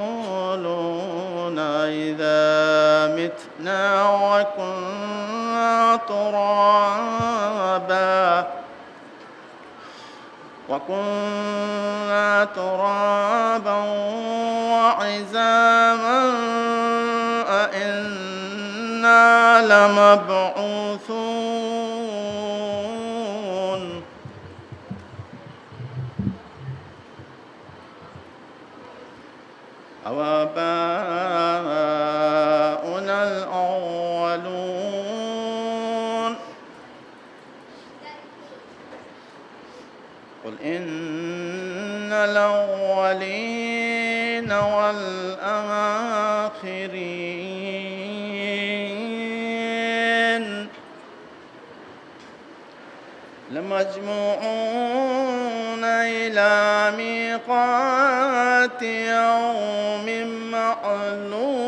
يقولون إذا متنا وكنا ترابا وعظاما أئنا لمبعوثون أوآباؤنا الأولون قل إن الأولين والآخرين لمجموعون إلى ميقات يوم معلوم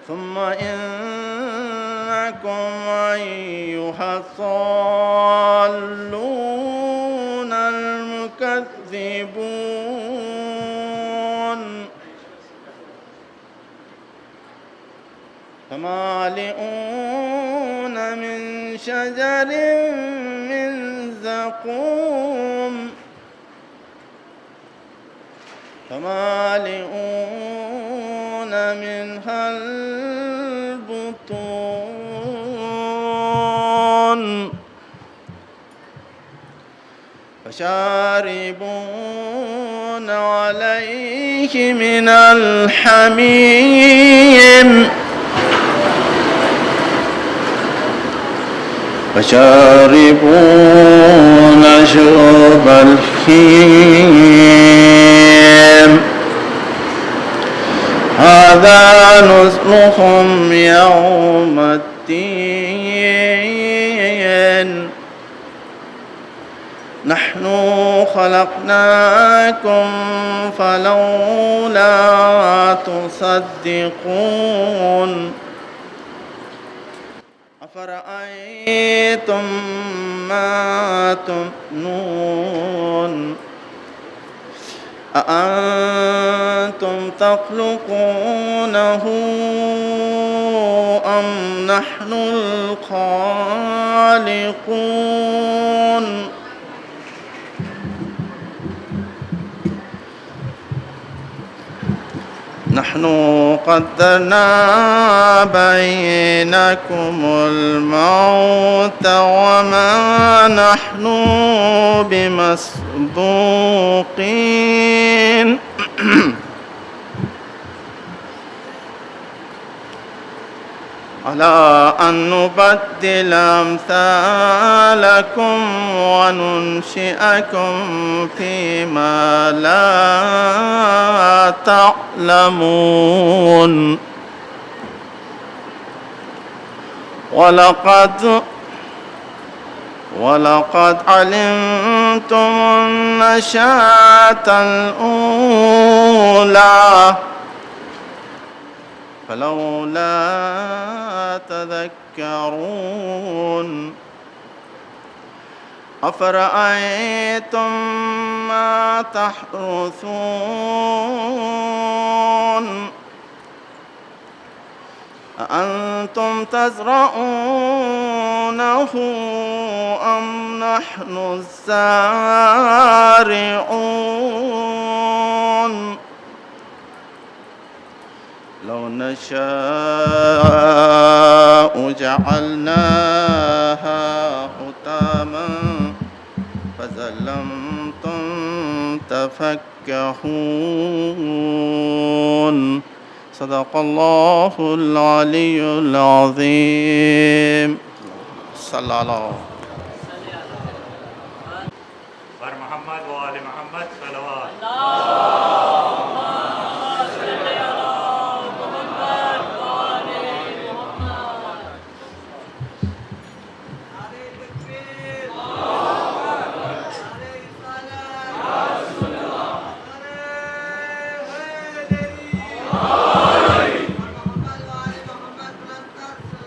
ثم إنكم أيها الضالون المكذبون فمالئون من شجر من زقوم فمالئون منها البطون فشاربون عليه من الحميم فشاربون شرب الهيم هذا نزلهم يوم الدين نحن خلقناكم فلولا تصدقون أفرأيتم ما تمنون أأنتم تخلقونه أم نحن الخالقون نحن قدرنا بينكم الموت وما نحن بمسبوقين على أن نبدل أمثالكم وننشئكم فيما لا تعلمون ولقد علمتم النشأة الأولى فلولا تذكرون أفرأيتم ما تحرثون أأنتم تزرعونه أم نحن الزارعون لو نشاء جعلناها حطاما فظلمتم تفكهون صدق الله العلي العظيم صلى الله بر محمد و آل محمد صلوات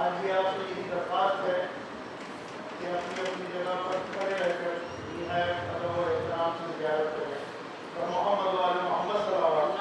آج بھی آپ سے یہی درخواست ہے کہ اپنی اپنی جگہ پر کھڑے رہ کر نہایت ادب و احترام سے زیارت کریں اور محمد و آل محمد صلی اللہ علیہ وسلم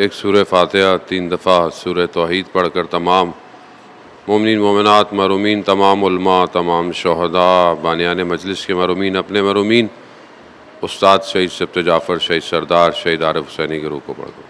ایک سورہ فاتحہ 3 دفعہ سورہ توحید پڑھ کر تمام مومنین مومنات محرومین، تمام علماء، تمام شہداء، بانیان مجلس کے محرومین، اپنے محرومین، استاد شہید سبت جعفر، شہید سردار، شہید عارف حسینی کے روح کو پڑھ دو۔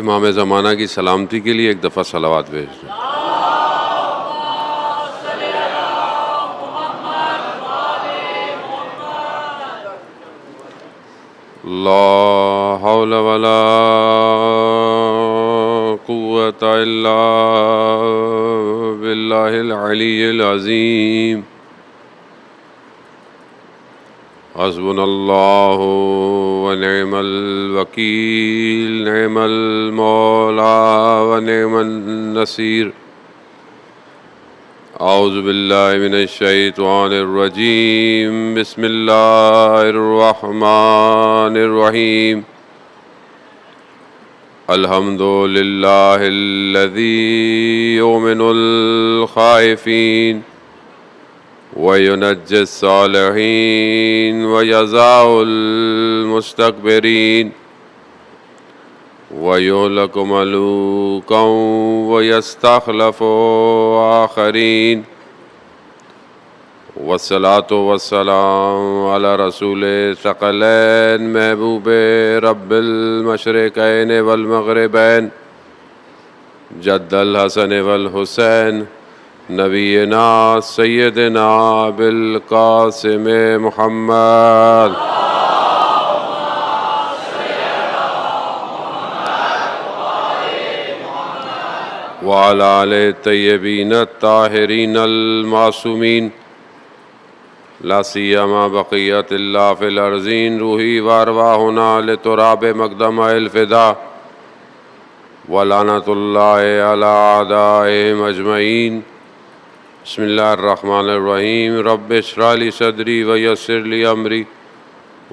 امام زمانہ کی سلامتی کے لیے ایک دفعہ صلوات بھیج دیں۔ لا حول ولا قوة الا باللہ العلی العظیم۔ حسبنا اللہ ونعم الوکیل، نعم المولا ونعم النصیر۔ اعوذ باللہ من الشیطان الرجیم، بسم اللہ الرحمن الرحیم۔ الحمد للہ الذی یؤمن الخائفین وَيُنَجِّي الصَّالِحِينَ وَيَجْزَاءُ الْمُسْتَكْبِرِينَ وَيُهْلِكُ مَلُوكًا وَيَسْتَخْلِفُ آخَرِينَ۔ والصلاة والسلام على رسول ثقلین، محبوب رب المشرقین والمغربین، جد الحسن والحسین، نبینا سیدنا بالقاسم محمد۔ وعلى آل الطیبین الطاہرین المعصومین، لا سیما بقیت اللہ فی الارضین، روحی وارواحنا لتراب مقدم الفدا، ولعنت اللہ علی اعدائہم اجمعین۔ بسم اللہ الرحمن الرحیم۔ رب اشرح لی صدری ویسر لی امری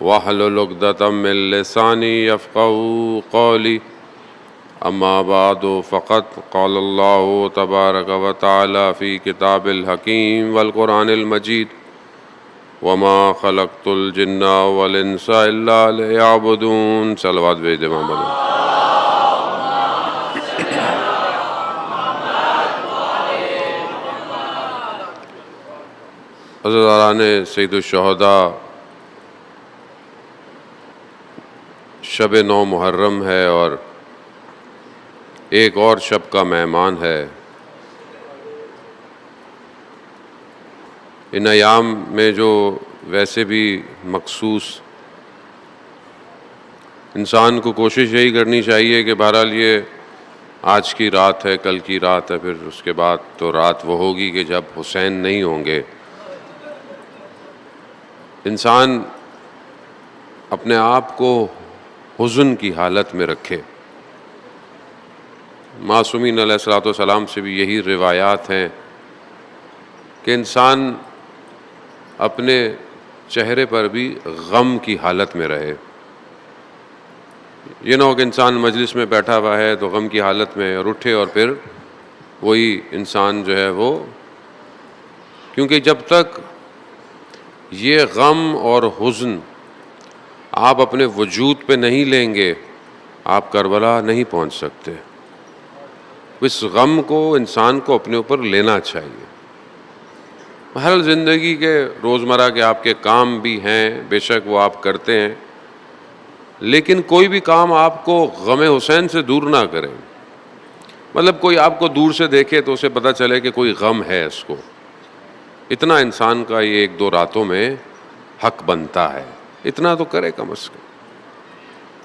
واحلل عقدۃ من لسانی یفقہوا قولی۔ اما بعد فقد قال اللہ تبارک و تعالی فی کتاب الحکیم والقرآن المجید، وما خلقت الجن والانس الا لیعبدون۔ صلوات بھیج دے محمد۔ عزیزان سید الشہداء، شب 9 محرم ہے اور ایک اور شب کا مہمان ہے۔ ان ایام میں جو ویسے بھی مخصوص انسان کو کوشش یہی کرنی چاہیے کہ بہرحال یہ آج کی رات ہے، کل کی رات ہے، پھر اس کے بعد تو رات وہ ہوگی کہ جب حسین نہیں ہوں گے۔ انسان اپنے آپ کو حزن کی حالت میں رکھے۔ معصومین علیہ الصلوۃ والسلام سے بھی یہی روایات ہیں کہ انسان اپنے چہرے پر بھی غم کی حالت میں رہے۔ یہ نہ ہو کہ انسان مجلس میں بیٹھا ہوا ہے تو غم کی حالت میں اور اٹھے اور پھر وہی انسان جو ہے وہ، کیونکہ جب تک یہ غم اور حزن آپ اپنے وجود پہ نہیں لیں گے، آپ کربلا نہیں پہنچ سکتے۔ اس غم کو انسان کو اپنے اوپر لینا چاہیے۔ ہر زندگی کے روزمرہ کے آپ کے کام بھی ہیں، بے شک وہ آپ کرتے ہیں، لیکن کوئی بھی کام آپ کو غم حسین سے دور نہ کرے. مطلب کوئی آپ کو دور سے دیکھے تو اسے پتہ چلے کہ کوئی غم ہے اس کو. اتنا انسان کا یہ 1-2 راتوں میں حق بنتا ہے، اتنا تو کرے کم از کم.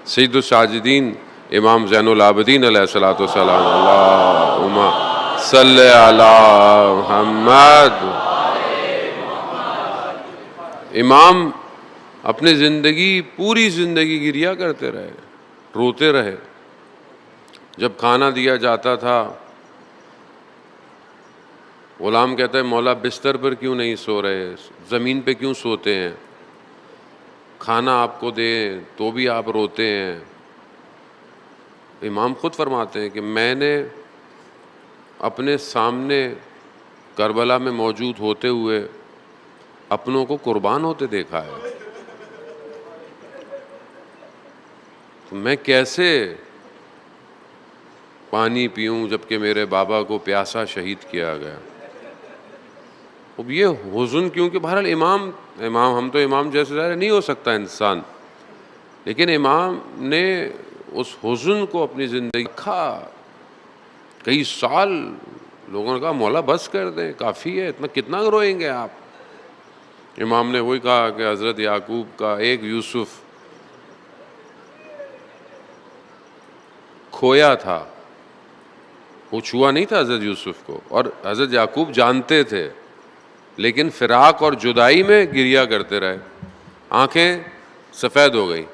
سید الساجدین امام زین العابدین علیہ الصلوۃ والسلام، اللہم صلی علی محمد. امام اپنی زندگی، پوری زندگی گریا کرتے رہے، روتے رہے. جب کھانا دیا جاتا تھا، غلام کہتا ہے مولا بستر پر کیوں نہیں سو رہے، زمین پہ کیوں سوتے ہیں، کھانا آپ کو دیں تو بھی آپ روتے ہیں. امام خود فرماتے ہیں کہ میں نے اپنے سامنے کربلا میں موجود ہوتے ہوئے اپنوں کو قربان ہوتے دیکھا ہے، تو میں کیسے پانی پیوں جبکہ میرے بابا کو پیاسا شہید کیا گیا. اب یہ حزن کیونکہ بہرحال امام ہم تو امام جیسے ظاہر نہیں ہو سکتا انسان، لیکن امام نے اس حزن کو اپنی زندگی کھا. کئی سال لوگوں نے کہا مولا بس کر دیں، کافی ہے، اتنا کتنا روئیں گے آپ. امام نے وہی کہا کہ حضرت یعقوب کا ایک یوسف کھویا تھا، وہ چھوا نہیں تھا حضرت یوسف کو، اور حضرت یعقوب جانتے تھے، لیکن فراق اور جدائی میں گریا کرتے رہے. آنکھیں سفید ہو گئی.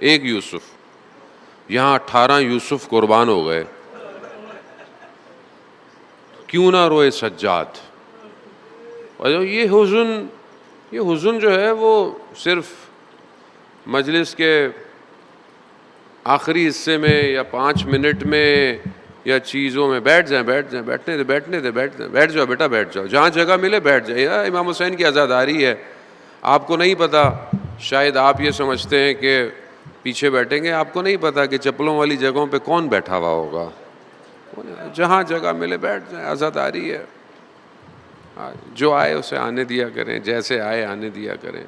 ایک یوسف، یہاں 18 یوسف قربان ہو گئے. کیوں نہ روئے سجاد. اور یہ حزن جو ہے وہ صرف مجلس کے آخری حصے میں یا 5 منٹ میں یا چیزوں میں بیٹھ جائیں، بیٹھ جاؤ بیٹا، بیٹھ جاؤ، جہاں جگہ ملے بیٹھ جائیں. امام حسین کی عزاداری ہے، آپ کو نہیں پتا. شاید آپ یہ سمجھتے ہیں کہ پیچھے بیٹھیں گے، آپ کو نہیں پتا کہ چپلوں والی جگہوں پہ کون بیٹھا ہوا ہوگا. جہاں جگہ ملے بیٹھ جائیں، عزاداری ہے. جو آئے اسے آنے دیا کریں، جیسے آئے آنے دیا کریں.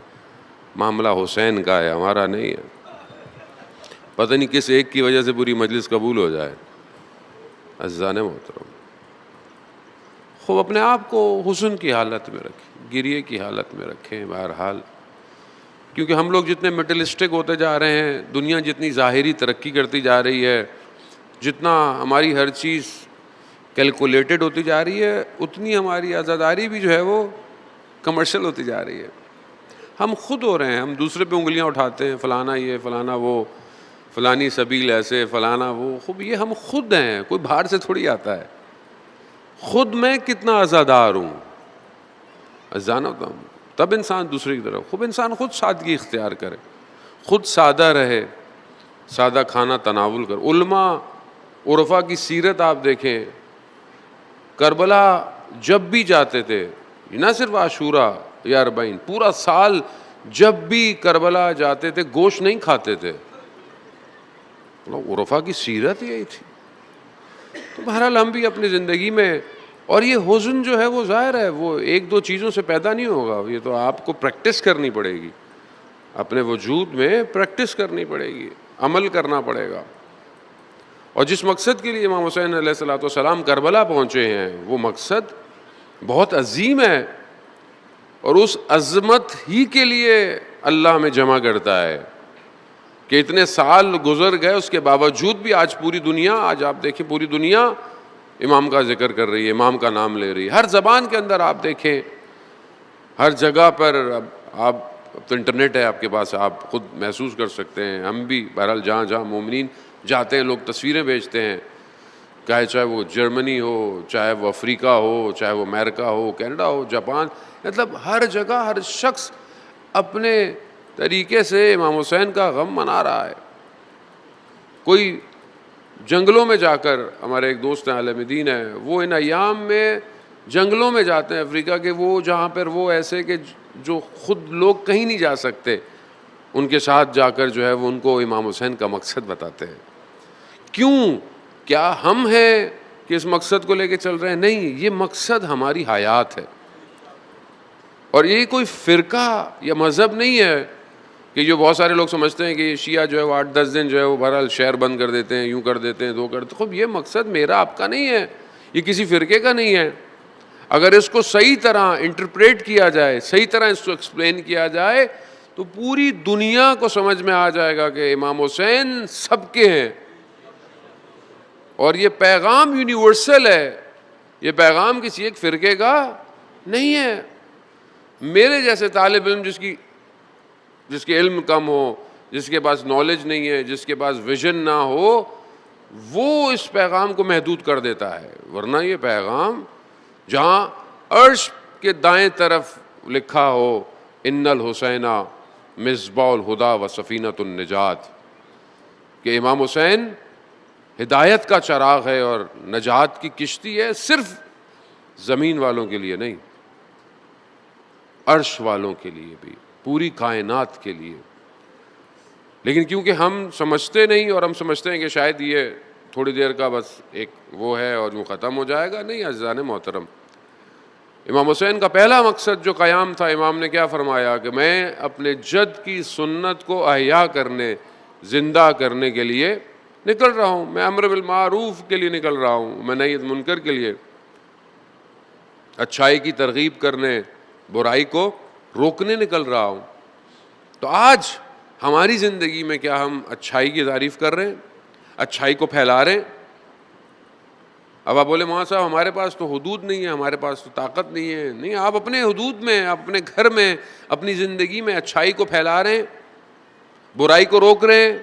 معاملہ حسین کا ہے، ہمارا نہیں ہے. پتہ نہیں کس ایک کی وجہ سے پوری مجلس قبول ہو جائے. عزیزان محترم، خوب اپنے آپ کو حزن کی حالت میں رکھیں، گریے کی حالت میں رکھیں. بہرحال کیونکہ ہم لوگ جتنے میٹلسٹک ہوتے جا رہے ہیں، دنیا جتنی ظاہری ترقی کرتی جا رہی ہے، جتنا ہماری ہر چیز کیلکولیٹڈ ہوتی جا رہی ہے، اتنی ہماری عزاداری بھی جو ہے وہ کمرشل ہوتی جا رہی ہے. ہم خود ہو رہے ہیں، ہم دوسرے پہ انگلیاں اٹھاتے ہیں، فلانا یہ، فلانا وہ، فلانی سبیل ایسے، فلانا وہ. خوب یہ ہم خود ہیں، کوئی باہر سے تھوڑی آتا ہے. خود میں کتنا عزادار ہوں، جانا ہوتا ہوں، تب انسان دوسرے کی طرف. خوب انسان خود سادگی اختیار کرے، خود سادہ رہے، سادہ کھانا تناول کر. علماء عرفا کی سیرت آپ دیکھیں، کربلا جب بھی جاتے تھے، نہ صرف عاشورہ یا اربعین، پورا سال جب بھی کربلا جاتے تھے گوشت نہیں کھاتے تھے. عرفا کی سیرت یہی تھی. تو بہرحال ہم بھی اپنی زندگی میں، اور یہ حزن جو ہے وہ ظاہر ہے وہ 1-2 چیزوں سے پیدا نہیں ہوگا. یہ تو آپ کو پریکٹس کرنی پڑے گی، اپنے وجود میں پریکٹس کرنی پڑے گی، عمل کرنا پڑے گا. اور جس مقصد کے لیے امام حسین علیہ الصلوۃ والسلام کربلا پہنچے ہیں، وہ مقصد بہت عظیم ہے، اور اس عظمت ہی کے لیے اللہ میں جمع کرتا ہے کہ اتنے سال گزر گئے، اس کے باوجود بھی آج پوری دنیا، آج آپ دیکھیں پوری دنیا امام کا ذکر کر رہی ہے، امام کا نام لے رہی ہے. ہر زبان کے اندر آپ دیکھیں، ہر جگہ پر. آپ تو انٹرنیٹ ہے آپ کے پاس، آپ خود محسوس کر سکتے ہیں. ہم بھی بہرحال جہاں جہاں مومنین جاتے ہیں، لوگ تصویریں بھیجتے ہیں، چاہے وہ جرمنی ہو، چاہے وہ افریقہ ہو، چاہے وہ امریکہ ہو، کینیڈا ہو، جاپان، مطلب ہر جگہ ہر شخص اپنے طریقے سے امام حسین کا غم منا رہا ہے. کوئی جنگلوں میں جا کر، ہمارے ایک دوست ہیں عالم دین ہیں، وہ ان ایام میں جنگلوں میں جاتے ہیں افریقہ کے، وہ جہاں پر وہ ایسے کہ جو خود لوگ کہیں نہیں جا سکتے، ان کے ساتھ جا کر جو ہے وہ ان کو امام حسین کا مقصد بتاتے ہیں. کیوں؟ کیا ہم ہیں کہ اس مقصد کو لے کے چل رہے ہیں؟ نہیں، یہ مقصد ہماری حیات ہے. اور یہ کوئی فرقہ یا مذہب نہیں ہے کہ جو بہت سارے لوگ سمجھتے ہیں کہ شیعہ جو ہے وہ 8-10 دن جو ہے وہ بہرحال شہر بند کر دیتے ہیں، یوں کر دیتے ہیں، دو کرتے. خب یہ مقصد میرا آپ کا نہیں ہے، یہ کسی فرقے کا نہیں ہے. اگر اس کو صحیح طرح انٹرپریٹ کیا جائے، صحیح طرح اس کو ایکسپلین کیا جائے تو پوری دنیا کو سمجھ میں آ جائے گا کہ امام حسین سب کے ہیں. اور یہ پیغام یونیورسل ہے، یہ پیغام کسی ایک فرقے کا نہیں ہے. میرے جیسے طالب علم جس کے علم کم ہو، جس کے پاس نالج نہیں ہے، جس کے پاس ویژن نہ ہو، وہ اس پیغام کو محدود کر دیتا ہے. ورنہ یہ پیغام جہاں عرش کے دائیں طرف لکھا ہو ان الحسین مصباح الہدی و سفینۃ النجات، کہ امام حسین ہدایت کا چراغ ہے اور نجات کی کشتی ہے، صرف زمین والوں کے لیے نہیں، عرش والوں کے لیے بھی، پوری کائنات کے لیے. لیکن کیونکہ ہم سمجھتے نہیں اور ہم سمجھتے ہیں کہ شاید یہ تھوڑی دیر کا بس ایک وہ ہے اور وہ ختم ہو جائے گا. نہیں عزیزان محترم، امام حسین کا پہلا مقصد جو قیام تھا، امام نے کیا فرمایا کہ میں اپنے جد کی سنت کو احیا کرنے، زندہ کرنے کے لیے نکل رہا ہوں. میں امر بالمعروف کے لیے نکل رہا ہوں، میں نہی منکر کے لیے، اچھائی کی ترغیب کرنے، برائی کو روکنے نکل رہا ہوں. تو آج ہماری زندگی میں کیا ہم اچھائی کی تعریف کر رہے ہیں، اچھائی کو پھیلا رہے ہیں؟ اب آپ بولے مولانا صاحب ہمارے پاس تو حدود نہیں ہے، ہمارے پاس تو طاقت نہیں ہے. نہیں، آپ اپنے حدود میں، آپ اپنے گھر میں، اپنی زندگی میں اچھائی کو پھیلا رہے ہیں، برائی کو روک رہے ہیں.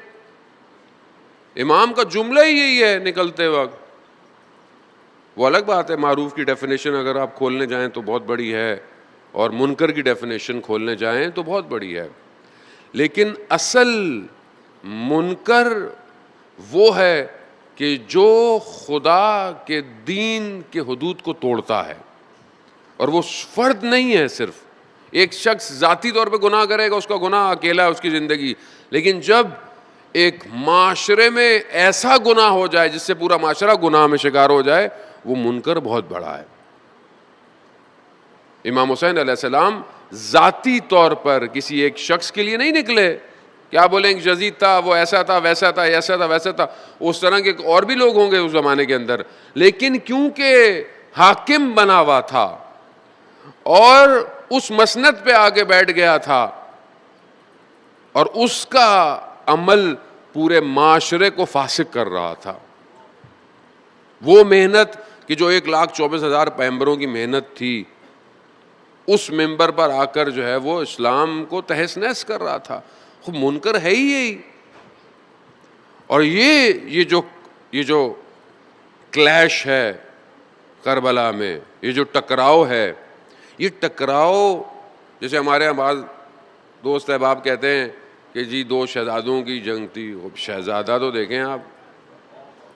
امام کا جملہ ہی یہی ہے نکلتے وقت. وہ الگ بات ہے، معروف کی ڈیفینیشن اگر آپ کھولنے جائیں تو بہت بڑی ہے، اور منکر کی ڈیفینیشن کھولنے جائیں تو بہت بڑی ہے. لیکن اصل منکر وہ ہے کہ جو خدا کے دین کے حدود کو توڑتا ہے. اور وہ فرد نہیں ہے، صرف ایک شخص ذاتی طور پہ گناہ کرے گا، اس کا گناہ اکیلا ہے اس کی زندگی. لیکن جب ایک معاشرے میں ایسا گناہ ہو جائے جس سے پورا معاشرہ گناہ میں شکار ہو جائے، وہ منکر بہت بڑا ہے. امام حسین علیہ السلام ذاتی طور پر کسی ایک شخص کے لیے نہیں نکلے. کیا بولیں کہ یزید تھا، وہ ایسا تھا، ویسا تھا، ایسا تھا، ویسا تھا. اس طرح کے اور بھی لوگ ہوں گے اس زمانے کے اندر، لیکن کیونکہ حاکم بنا ہوا تھا اور اس مسند پہ آگے بیٹھ گیا تھا اور اس کا عمل پورے معاشرے کو فاسق کر رہا تھا. وہ محنت کہ جو 1,24,000 پیغمبروں کی محنت تھی، اس منبر پر آ کر جو ہے وہ اسلام کو تہس نہس کر رہا تھا. خود منکر ہے ہی یہی. اور یہ جو کلیش ہے کربلا میں، یہ جو ٹکراؤ ہے، یہ ٹکراؤ جیسے ہمارے یہاں بعض دوست احباب کہتے ہیں کہ جی 2 شہزادوں کی جنگ تھی. شہزادہ تو دیکھیں آپ،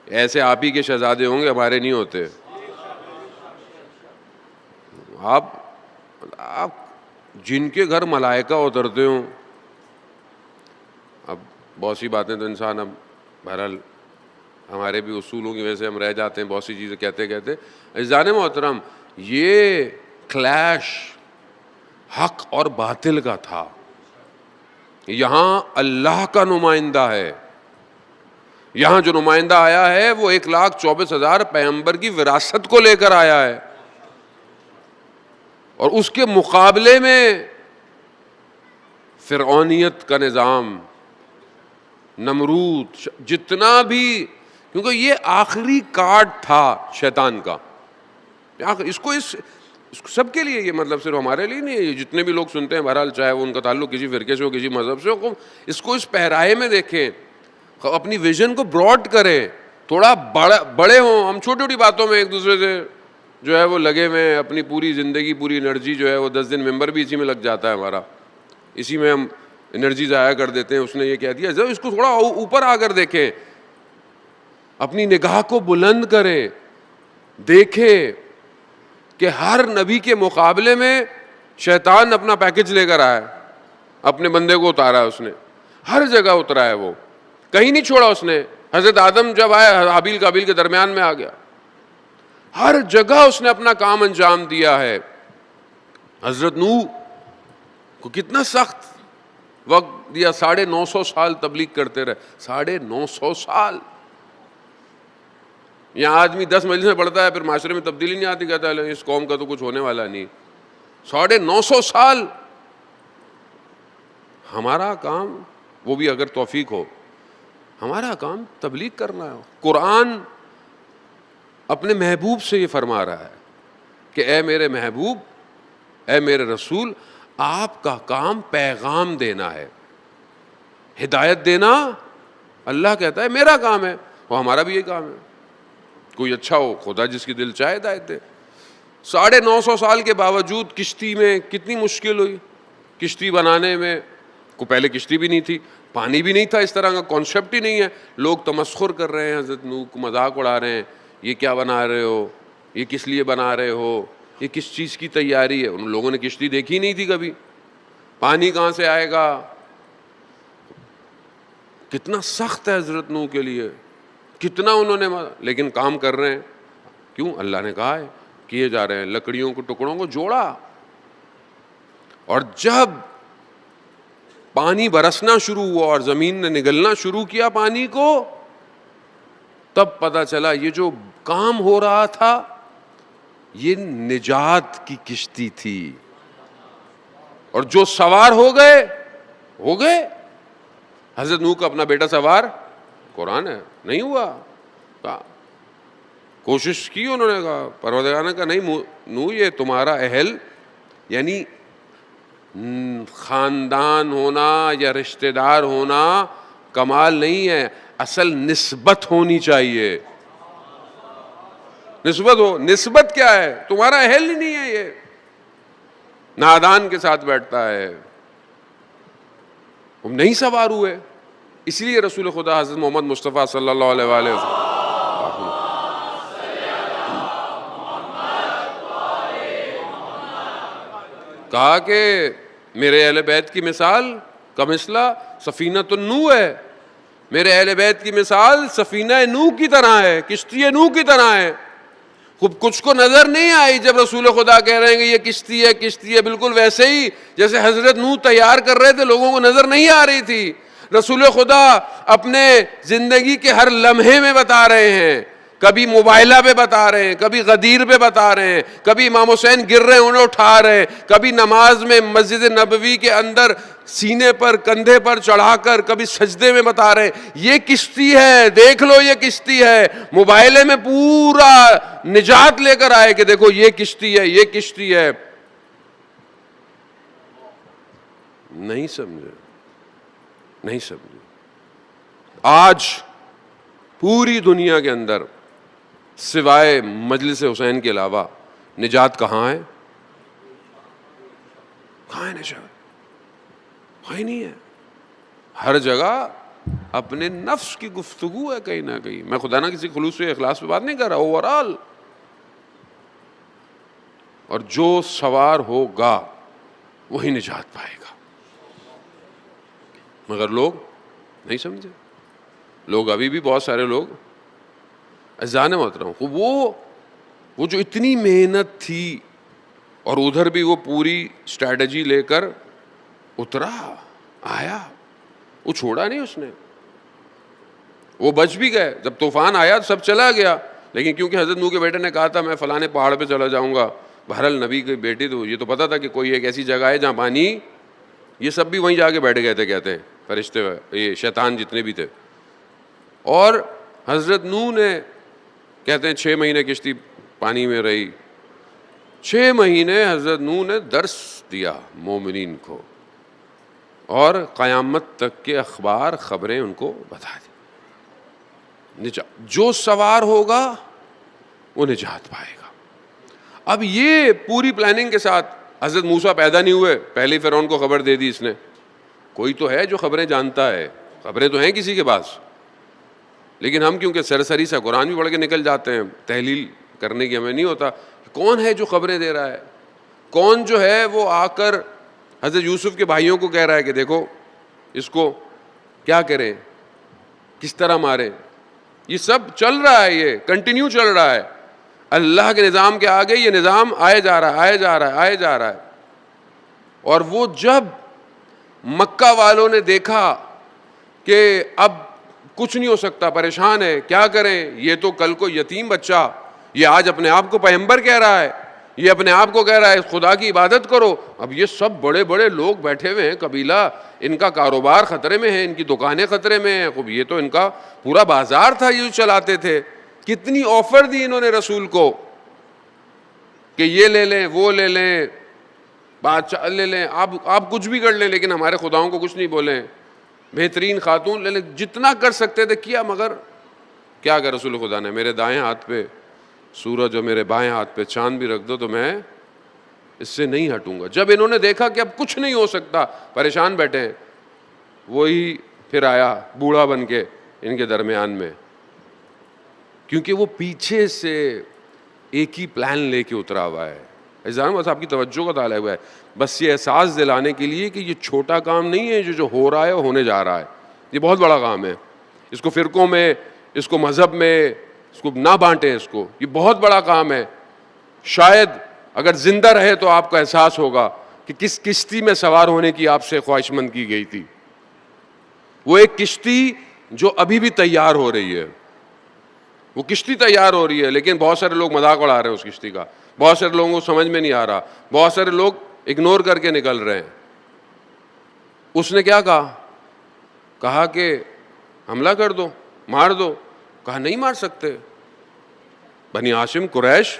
ایسے آپ ہی کے شہزادے ہوں گے، ہمارے نہیں ہوتے. آپ جن کے گھر ملائکہ اترتے ہوں، اب بہت سی باتیں تو انسان اب بہرحال ہمارے بھی اصولوں کی وجہ سے ہم رہ جاتے ہیں، بہت سی چیزیں کہتے کہتے. عزیزان محترم، یہ کلیش حق اور باطل کا تھا. یہاں اللہ کا نمائندہ ہے، یہاں جو نمائندہ آیا ہے وہ 1,24,000 پیغمبر کی وراثت کو لے کر آیا ہے، اور اس کے مقابلے میں فرعونیت کا نظام، نمرود، جتنا بھی، کیونکہ یہ آخری کارڈ تھا شیطان کا. اس کو سب کے لیے، یہ مطلب صرف ہمارے لیے نہیں ہے، یہ جتنے بھی لوگ سنتے ہیں بہرحال، چاہے وہ ان کا تعلق کسی فرقے سے ہو، کسی مذہب سے ہو، اس کو اس پہرائے میں دیکھیں، اپنی ویژن کو براڈ کریں، تھوڑا بڑے ہوں. ہم چھوٹی چھوٹی باتوں میں ایک دوسرے سے جو ہے وہ لگے ہوئے، اپنی پوری زندگی، پوری انرجی جو ہے وہ 10 دن ممبر بھی اسی میں لگ جاتا ہے ہمارا، اسی میں ہم انرجی ضائع کر دیتے ہیں. اس نے یہ کہہ دیا، اس کو تھوڑا اوپر آ کر دیکھیں، اپنی نگاہ کو بلند کریں، دیکھیں کہ ہر نبی کے مقابلے میں شیطان اپنا پیکج لے کر آیا، اپنے بندے کو اتارا، اس نے ہر جگہ اترا ہے، وہ کہیں نہیں چھوڑا اس نے. حضرت آدم جب آیا، حابیل قابیل کے درمیان میں آ گیا، ہر جگہ اس نے اپنا کام انجام دیا ہے. حضرت نوح کتنا سخت وقت دیا، 950 سال تبلیغ کرتے رہے، 950 سال. یہاں آدمی 10 مجلسیں پڑھتا ہے، پھر معاشرے میں تبدیلی نہیں آتی، کہتا ہے اس قوم کا تو کچھ ہونے والا نہیں. 950 سال. ہمارا کام، وہ بھی اگر توفیق ہو، ہمارا کام تبلیغ کرنا ہے. قرآن اپنے محبوب سے یہ فرما رہا ہے کہ اے میرے محبوب، اے میرے رسول، آپ کا کام پیغام دینا ہے، ہدایت دینا. اللہ کہتا ہے میرا کام ہے، وہ ہمارا بھی یہ کام ہے. کوئی اچھا ہو، خدا جس کی دل چاہے ہدایت دے. 950 سال کے باوجود کشتی میں کتنی مشکل ہوئی. کشتی بنانے میں کو پہلے کشتی بھی نہیں تھی، پانی بھی نہیں تھا، اس طرح کا کانسیپٹ ہی نہیں ہے. لوگ تمسخر کر رہے ہیں، حضرت نوح کو مذاق اڑا رہے ہیں، یہ کیا بنا رہے ہو، یہ کس لیے بنا رہے ہو، یہ کس چیز کی تیاری ہے. ان لوگوں نے کشتی دیکھی نہیں تھی کبھی، پانی کہاں سے آئے گا. کتنا سخت ہے حضرت نوح کے لیے، کتنا انہوں نے، لیکن کام کر رہے ہیں. کیوں؟ اللہ نے کہا ہے، کیے جا رہے ہیں. لکڑیوں کو ٹکڑوں کو جوڑا، اور جب پانی برسنا شروع ہوا اور زمین نے نگلنا شروع کیا پانی کو، تب پتہ چلا یہ جو کام ہو رہا تھا یہ نجات کی کشتی تھی. اور جو سوار ہو گئے. حضرت نوح کا اپنا بیٹا سوار، قرآن ہے، نہیں ہوا. کوشش کی انہوں نے، کہا پروردگار نے کہا نہیں نوح، یہ تمہارا اہل یعنی خاندان ہونا یا رشتہ دار ہونا کمال نہیں ہے، اصل نسبت ہونی چاہیے. نسبت ہو. نسبت کیا ہے؟ تمہارا اہل ہی نہیں ہے، یہ نادان کے ساتھ بیٹھتا ہے. ہم نہیں سوار ہوئے. اس لیے رسول خدا حضرت محمد مصطفیٰ صلی اللہ علیہ وآلہ وسلم کہا کہ میرے اہل بیت کی مثال کمثلہ سفینۃ النوح ہے. میرے اہل بیت کی مثال سفینہ نوح کی طرح ہے، کشتی نوح کی طرح ہے. خوب کچھ کو نظر نہیں آئی جب رسول خدا کہہ رہے ہیں کہ یہ کشتی ہے، بالکل ویسے ہی جیسے حضرت نوح تیار کر رہے تھے، لوگوں کو نظر نہیں آ رہی تھی. رسول خدا اپنے زندگی کے ہر لمحے میں بتا رہے ہیں، کبھی موبائلہ پہ بتا رہے ہیں، کبھی غدیر پہ بتا رہے ہیں، کبھی امام حسین گر رہے ہیں انہیں اٹھا رہے ہیں، کبھی نماز میں مسجد نبوی کے اندر سینے پر کندھے پر چڑھا کر، کبھی سجدے میں بتا رہے ہیں یہ کشتی ہے، دیکھ لو یہ کشتی ہے. موبائلے میں پورا نجات لے کر آئے کہ دیکھو یہ کشتی ہے، یہ کشتی ہے. نہیں سمجھے. آج پوری دنیا کے اندر سوائے مجلس حسین کے علاوہ نجات کہاں ہے؟ کہاں ہے نجات؟ کوئی نہیں ہے. ہر جگہ اپنے نفس کی گفتگو ہے کہیں نہ کہیں. میں خدا نہ کسی خلوص و اخلاص پہ بات نہیں کر رہا، اوورآل. اور جو سوار ہوگا وہی نجات پائے گا. مگر لوگ نہیں سمجھے. لوگ ابھی بھی بہت سارے لوگ اذان محترم، وہ جو اتنی محنت تھی اور ادھر بھی وہ پوری اسٹریٹجی لے کر اترا آیا، وہ چھوڑا نہیں اس نے. وہ بچ بھی گئے. جب طوفان آیا سب چلا گیا، لیکن کیونکہ حضرت نوح کے بیٹے نے کہا تھا میں فلانے پہاڑ پہ چلا جاؤں گا. بہرحال نبی کی بیٹی تو یہ تو پتا تھا کہ کوئی ایک ایسی جگہ ہے جہاں پانی، یہ سب بھی وہیں جا کے بیٹھ گئے تھے کہتے ہیں فرشتے، یہ شیطان جتنے بھی تھے. اور حضرت نوح نے کہتے ہیں 6 مہینے کشتی پانی میں رہی. 6 مہینے حضرت نوح نے درس دیا مومنین کو، اور قیامت تک کے اخبار خبریں ان کو بتا دی. جو سوار ہوگا وہ نجات پائے گا. اب یہ پوری پلاننگ کے ساتھ حضرت موسیٰ پیدا نہیں ہوئے، پہلے فرعون کو خبر دے دی اس نے. کوئی تو ہے جو خبریں جانتا ہے، خبریں تو ہیں کسی کے پاس، لیکن ہم کیونکہ سرسری سا قرآن بھی پڑھ کے نکل جاتے ہیں، تحلیل کرنے کی ہمیں نہیں ہوتا کون ہے جو خبریں دے رہا ہے. کون جو ہے وہ آ کر حضرت یوسف کے بھائیوں کو کہہ رہا ہے کہ دیکھو اس کو کیا کریں، کس طرح ماریں. یہ سب چل رہا ہے، یہ کنٹینیو چل رہا ہے. اللہ کے نظام کے آگے یہ نظام آئے جا رہا ہے. اور وہ جب مکہ والوں نے دیکھا کہ اب کچھ نہیں ہو سکتا، پریشان ہے، کیا کریں، یہ تو کل کو یتیم بچہ، یہ آج اپنے آپ کو پیغمبر کہہ رہا ہے، یہ اپنے آپ کو کہہ رہا ہے خدا کی عبادت کرو، اب یہ سب بڑے بڑے لوگ بیٹھے ہوئے ہیں، قبیلہ، ان کا کاروبار خطرے میں ہے، ان کی دکانیں خطرے میں ہیں، خب یہ تو ان کا پورا بازار تھا یہ چلاتے تھے، کتنی آفر دی انہوں نے رسول کو کہ یہ لے لیں، وہ لے لیں، بادشاہ لے لیں، آپ کچھ بھی کر لیں لیکن ہمارے خداؤں کو کچھ نہیں بولیں، بہترین خاتون لے لیں، جتنا کر سکتے تھے کیا، مگر کیا کہ رسول خدا نے میرے دائیں ہاتھ پہ سورج اور میرے بائیں ہاتھ پہ چاند بھی رکھ دو تو میں اس سے نہیں ہٹوں گا۔ جب انہوں نے دیکھا کہ اب کچھ نہیں ہو سکتا، پریشان بیٹھے ہیں، وہی پھر آیا بوڑھا بن کے ان کے درمیان میں، کیونکہ وہ پیچھے سے ایک ہی پلان لے کے اترا ہوا ہے۔ عزیزان بس آپ کی توجہ کا طالب ہوا ہے، بس یہ احساس دلانے کے لیے کہ یہ چھوٹا کام نہیں ہے جو ہو رہا ہے اور ہونے جا رہا ہے، یہ بہت بڑا کام ہے۔ اس کو فرقوں میں، اس کو مذہب میں، اس کو نہ بانٹیں، اس کو، یہ بہت بڑا کام ہے۔ شاید اگر زندہ رہے تو آپ کو احساس ہوگا کہ کس کشتی میں سوار ہونے کی آپ سے خواہش مند کی گئی تھی۔ وہ ایک کشتی جو ابھی بھی تیار ہو رہی ہے، وہ کشتی تیار ہو رہی ہے، لیکن بہت سارے لوگ مذاق اڑا رہے ہیں اس کشتی کا، بہت سارے لوگوں کو سمجھ میں نہیں آ رہا، بہت سارے لوگ اگنور کر کے نکل رہے ہیں۔ اس نے کیا کہا کہ حملہ کر دو، مار دو، کہا نہیں مار سکتے، بنی ہاشم قریش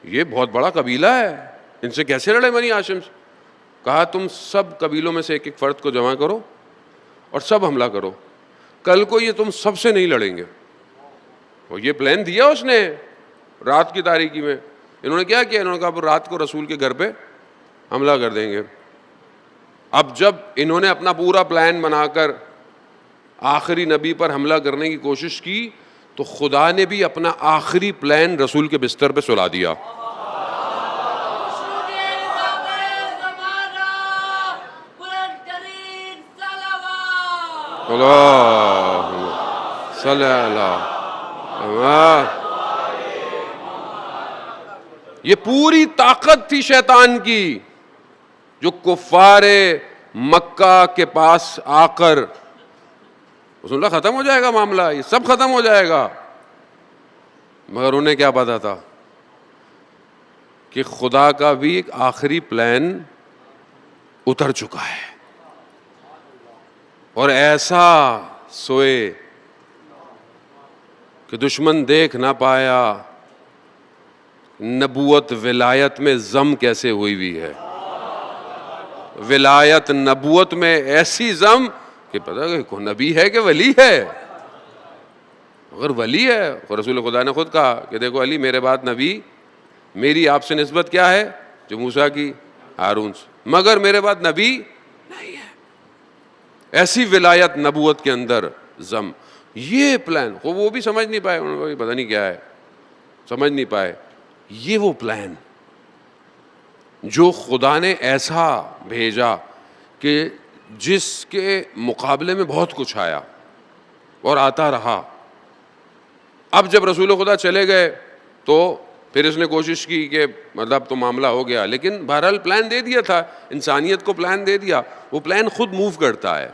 یہ بہت بڑا قبیلہ ہے، ان سے کیسے لڑے بنی ہاشم سے؟ کہا تم سب قبیلوں میں سے ایک ایک فرد کو جمع کرو اور سب حملہ کرو، کل کو یہ تم سب سے نہیں لڑیں گے۔ اور یہ پلان دیا اس نے رات کی تاریکی میں۔ انہوں نے کیا کیا؟ انہوں نے کہا رات کو رسول کے گھر پہ حملہ کر دیں گے۔ اب جب انہوں نے اپنا پورا پلان بنا کر آخری نبی پر حملہ کرنے کی کوشش کی تو خدا نے بھی اپنا آخری پلان رسول کے بستر پہ سلا دیا۔ اللہم صلی اللہ، یہ پوری طاقت تھی شیطان کی جو کفار مکہ کے پاس آ کر اس نے ختم ہو جائے گا معاملہ، یہ سب ختم ہو جائے گا، مگر انہیں کیا پتا تھا کہ خدا کا بھی ایک آخری پلان اتر چکا ہے، اور ایسا سوئے کہ دشمن دیکھ نہ پایا نبوت ولایت میں ضم کیسے ہوئی ہے۔ ولایت نبوت میں ایسی ضم کہ پتہ کہ کون نبی ہے کہ ولی ہے۔ اگر ولی ہے، اور رسول خدا نے خود کہا کہ دیکھو علی میرے بعد نبی، میری آپ سے نسبت کیا ہے؟ جو موسیٰ کی ہارون سے، مگر میرے بعد نبی نہیں ہے۔ ایسی ولایت نبوت کے اندر ضم، یہ پلان وہ بھی سمجھ نہیں پائے، انہوں نے پتہ نہیں کیا ہے، سمجھ نہیں پائے۔ یہ وہ پلان جو خدا نے ایسا بھیجا کہ جس کے مقابلے میں بہت کچھ آیا اور آتا رہا۔ اب جب رسول خدا چلے گئے تو پھر اس نے کوشش کی کہ مطلب تو معاملہ ہو گیا، لیکن بہرحال پلان دے دیا تھا، انسانیت کو پلان دے دیا، وہ پلان خود موو کرتا ہے،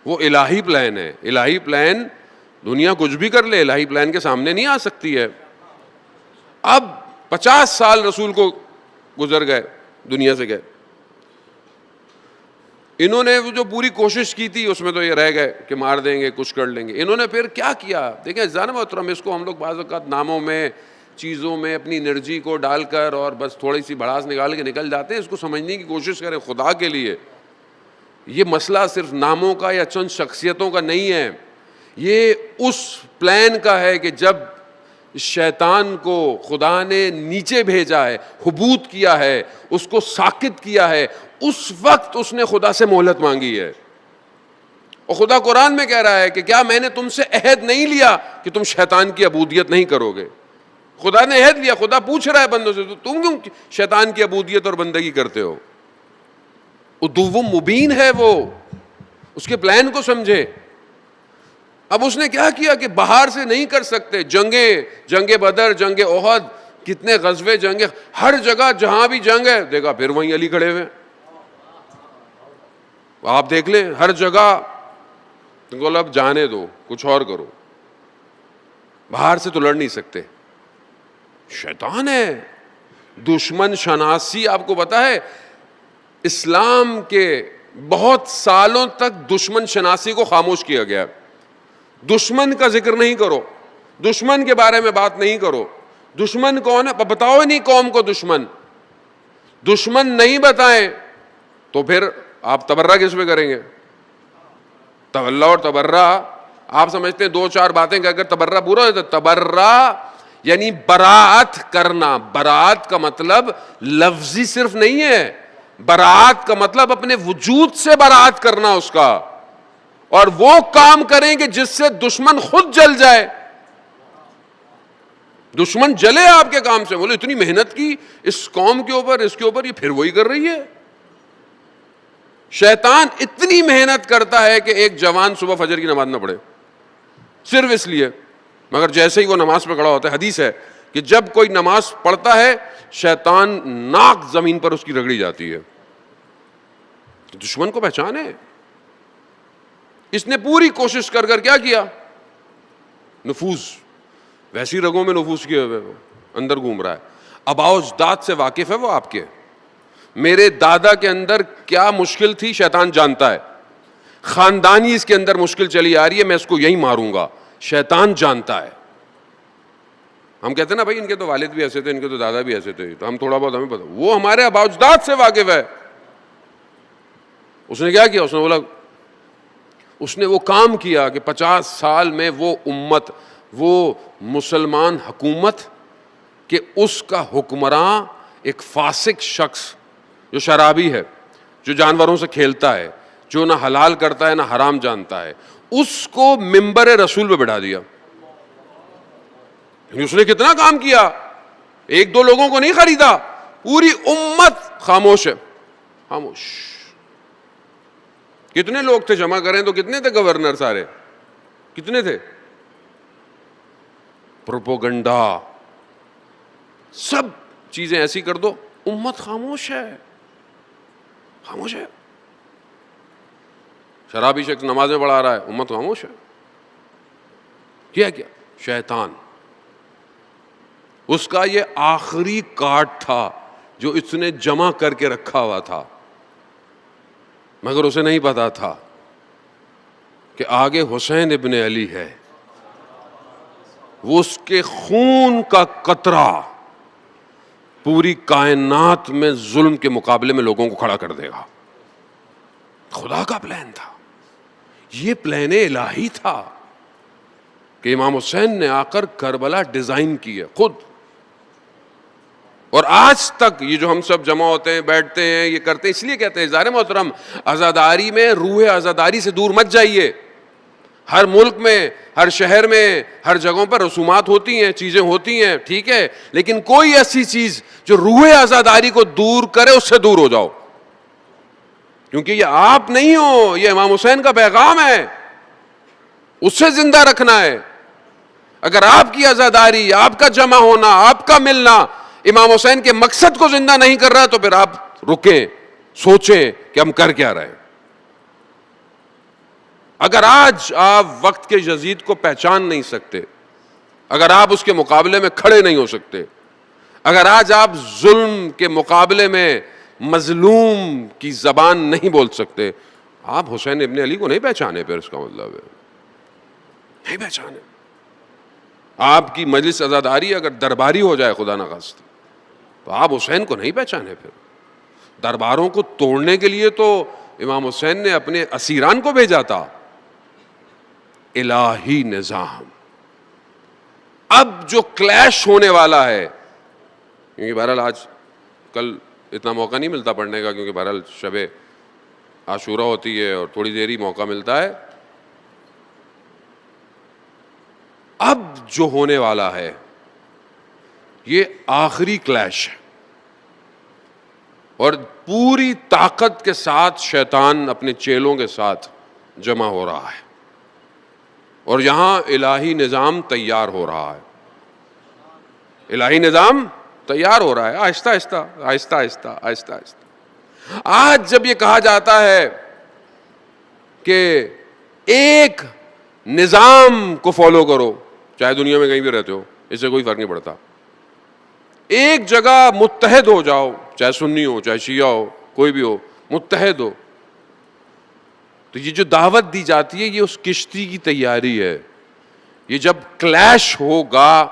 وہ الہی پلان ہے۔ الہی پلان دنیا کچھ بھی کر لے، الہی پلان کے سامنے نہیں آ سکتی ہے۔ اب 50 سال رسول کو گزر گئے، دنیا سے گئے، انہوں نے جو پوری کوشش کی تھی اس میں تو یہ رہ گئے کہ مار دیں گے، کچھ کر لیں گے۔ انہوں نے پھر کیا کیا؟ دیکھیں عزیزان محترم، اس کو ہم لوگ بعض اوقات ناموں میں، چیزوں میں اپنی انرجی کو ڈال کر اور بس تھوڑی سی بھڑاس نکال کے نکل جاتے ہیں، اس کو سمجھنے کی کوشش کریں خدا کے لیے۔ یہ مسئلہ صرف ناموں کا یا چند شخصیتوں کا نہیں ہے، یہ اس پلان کا ہے کہ جب شیطان کو خدا نے نیچے بھیجا ہے، حبوط کیا ہے، اس کو ساکت کیا ہے، اس وقت اس نے خدا سے مہلت مانگی ہے۔ اور خدا قرآن میں کہہ رہا ہے کہ کیا میں نے تم سے عہد نہیں لیا کہ تم شیطان کی عبودیت نہیں کرو گے؟ خدا نے عہد لیا، خدا پوچھ رہا ہے بندوں سے تم کیوں شیطان کی عبودیت اور بندگی کرتے ہو؟ عدو مبین ہے وہ، اس کے پلان کو سمجھے۔ اب اس نے کیا کیا کہ باہر سے نہیں کر سکتے، جنگ بدر، جنگ احد کتنے غزوے جنگیں، ہر جگہ جہاں بھی جنگ ہے دیکھا پھر وہیں علی کھڑے ہوئے. آپ دیکھ لیں ہر جگہ. تم کو اب جانے دو، کچھ اور کرو، باہر سے تو لڑ نہیں سکتے. شیطان ہے. دشمن شناسی آپ کو پتا ہے اسلام کے بہت سالوں تک دشمن شناسی کو خاموش کیا گیا. دشمن کا ذکر نہیں کرو، دشمن کے بارے میں بات نہیں کرو. دشمن کون ہے بتاؤ نہیں قوم کو. دشمن نہیں بتائیں تو پھر آپ تبرہ کس پہ کریں گے؟ تولا اور تبرہ آپ سمجھتے ہیں 2-4 باتیں کہ اگر تبرہ پورا ہو تو تبرہ یعنی براءت کرنا. براءت کا مطلب لفظی صرف نہیں ہے، براءت کا مطلب اپنے وجود سے براءت کرنا اس کا، اور وہ کام کریں کہ جس سے دشمن خود جل جائے. دشمن جلے آپ کے کام سے. بولے اتنی محنت کی اس قوم کے اوپر، اس کے اوپر، یہ پھر وہی کر رہی ہے. شیطان اتنی محنت کرتا ہے کہ ایک جوان صبح فجر کی نماز نہ پڑھے صرف اس لیے، مگر جیسے ہی وہ نماز پہ کھڑا ہوتا ہے، حدیث ہے کہ جب کوئی نماز پڑھتا ہے شیطان ناک زمین پر اس کی رگڑی جاتی ہے. دشمن کو پہچانے. اس نے پوری کوشش کر کر کیا کیا؟ نفوذ. ویسی رگوں میں نفوذ کیے ہوئے وہ اندر گھوم رہا ہے. آباء و اجداد سے واقف ہے وہ آپ کے. میرے دادا کے اندر کیا مشکل تھی شیطان جانتا ہے. خاندانی اس کے اندر مشکل چلی آ رہی ہے، میں اس کو یہی ماروں گا. شیطان جانتا ہے. ہم کہتے ہیں نا بھائی ان کے تو والد بھی ایسے تھے، ان کے تو دادا بھی ایسے تھے، تو ہم تھوڑا بہت ہمیں پتا. وہ ہمارے آباء و اجداد سے واقف ہے. اس نے کیا کیا؟ اس نے بولا، اس نے وہ کام کیا کہ 50 سال میں وہ امت، وہ مسلمان حکومت کہ اس کا حکمراں ایک فاسق شخص جو شرابی ہے، جو جانوروں سے کھیلتا ہے، جو نہ حلال کرتا ہے نہ حرام جانتا ہے، اس کو منبر رسول پہ بٹھا دیا. اس نے کتنا کام کیا. 1-2 لوگوں کو نہیں خریدا، پوری امت خاموش ہے. خاموش. کتنے لوگ تھے جمع کریں تو کتنے تھے گورنر سارے؟ کتنے تھے؟ پروپوگنڈا سب چیزیں ایسی کر دو، امت خاموش ہے. خاموش ہے. شرابی شخص نمازیں پڑھا رہا ہے، امت خاموش ہے. کیا شیطان. اس کا یہ آخری کارڈ تھا جو اس نے جمع کر کے رکھا ہوا تھا، مگر اسے نہیں پتا تھا کہ آگے حسین ابن علی ہے. وہ اس کے خون کا قطرہ پوری کائنات میں ظلم کے مقابلے میں لوگوں کو کھڑا کر دے گا. خدا کا پلان تھا. یہ پلان الہی تھا کہ امام حسین نے آ کر کربلا ڈیزائن کی ہے خود. اور آج تک یہ جو ہم سب جمع ہوتے ہیں، بیٹھتے ہیں، یہ کرتے ہیں، اس لیے کہتے ہیں اظہار محترم عزاداری میں روح عزاداری سے دور مت جائیے. ہر ملک میں، ہر شہر میں، ہر جگہوں پر رسومات ہوتی ہیں، چیزیں ہوتی ہیں، ٹھیک ہے، لیکن کوئی ایسی چیز جو روح عزاداری کو دور کرے اس سے دور ہو جاؤ. کیونکہ یہ آپ نہیں ہو، یہ امام حسین کا پیغام ہے، اس سے زندہ رکھنا ہے. اگر آپ کی عزاداری، آپ کا جمع ہونا، آپ کا ملنا امام حسین کے مقصد کو زندہ نہیں کر رہا تو پھر آپ رکیں، سوچیں کہ ہم کر کیا رہے ہیں. اگر آج آپ وقت کے یزید کو پہچان نہیں سکتے، اگر آپ اس کے مقابلے میں کھڑے نہیں ہو سکتے، اگر آج آپ ظلم کے مقابلے میں مظلوم کی زبان نہیں بول سکتے، آپ حسین ابن علی کو نہیں پہچانے. پھر اس کا مطلب ہے نہیں پہچانے. آپ کی مجلس عزاداری اگر درباری ہو جائے خدا نخواستہ تو آپ حسین کو نہیں پہچانے. پھر درباروں کو توڑنے کے لیے تو امام حسین نے اپنے اسیران کو بھیجا تھا. الہی نظام. اب جو کلیش ہونے والا ہے، کیونکہ بہرحال آج کل اتنا موقع نہیں ملتا پڑھنے کا، کیونکہ بہرحال شب عاشورہ ہوتی ہے اور تھوڑی دیر ہی موقع ملتا ہے. اب جو ہونے والا ہے یہ آخری کلیش ہے، اور پوری طاقت کے ساتھ شیطان اپنے چیلوں کے ساتھ جمع ہو رہا ہے، اور یہاں الہی نظام تیار ہو رہا ہے. الہی نظام تیار ہو رہا ہے آہستہ آہستہ آہستہ آہستہ آہستہ آہستہ. آج جب یہ کہا جاتا ہے کہ ایک نظام کو فالو کرو، چاہے دنیا میں کہیں بھی رہتے ہو، اس سے کوئی فرق نہیں پڑتا، ایک جگہ متحد ہو جاؤ، چاہے سنی ہو چاہے شیعہ ہو کوئی بھی ہو، متحد ہو. تو یہ جو دعوت دی جاتی ہے یہ اس کشتی کی تیاری ہے. یہ جب کلیش ہوگا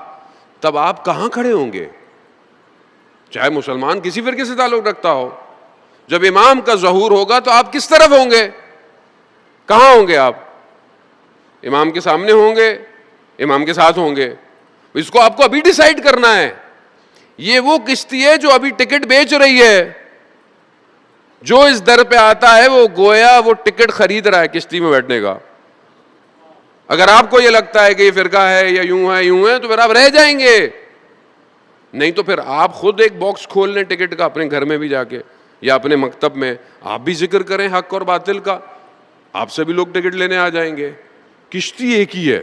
تب آپ کہاں کھڑے ہوں گے؟ چاہے مسلمان کسی فرقے سے تعلق رکھتا ہو، جب امام کا ظہور ہوگا تو آپ کس طرف ہوں گے؟ کہاں ہوں گے آپ؟ امام کے سامنے ہوں گے، امام کے ساتھ ہوں گے؟ اس کو آپ کو ابھی ڈیسائیڈ کرنا ہے. یہ وہ کشتی ہے جو ابھی ٹکٹ بیچ رہی ہے. جو اس در پہ آتا ہے وہ گویا وہ ٹکٹ خرید رہا ہے کشتی میں بیٹھنے کا. اگر آپ کو یہ لگتا ہے کہ یہ فرقہ ہے یا یوں ہے تو پھر آپ رہ جائیں گے. نہیں تو پھر آپ خود ایک باکس کھول لیں ٹکٹ کا اپنے گھر میں بھی جا کے یا اپنے مکتب میں، آپ بھی ذکر کریں حق اور باطل کا، آپ سے بھی لوگ ٹکٹ لینے آ جائیں گے. کشتی ایک ہی ہے،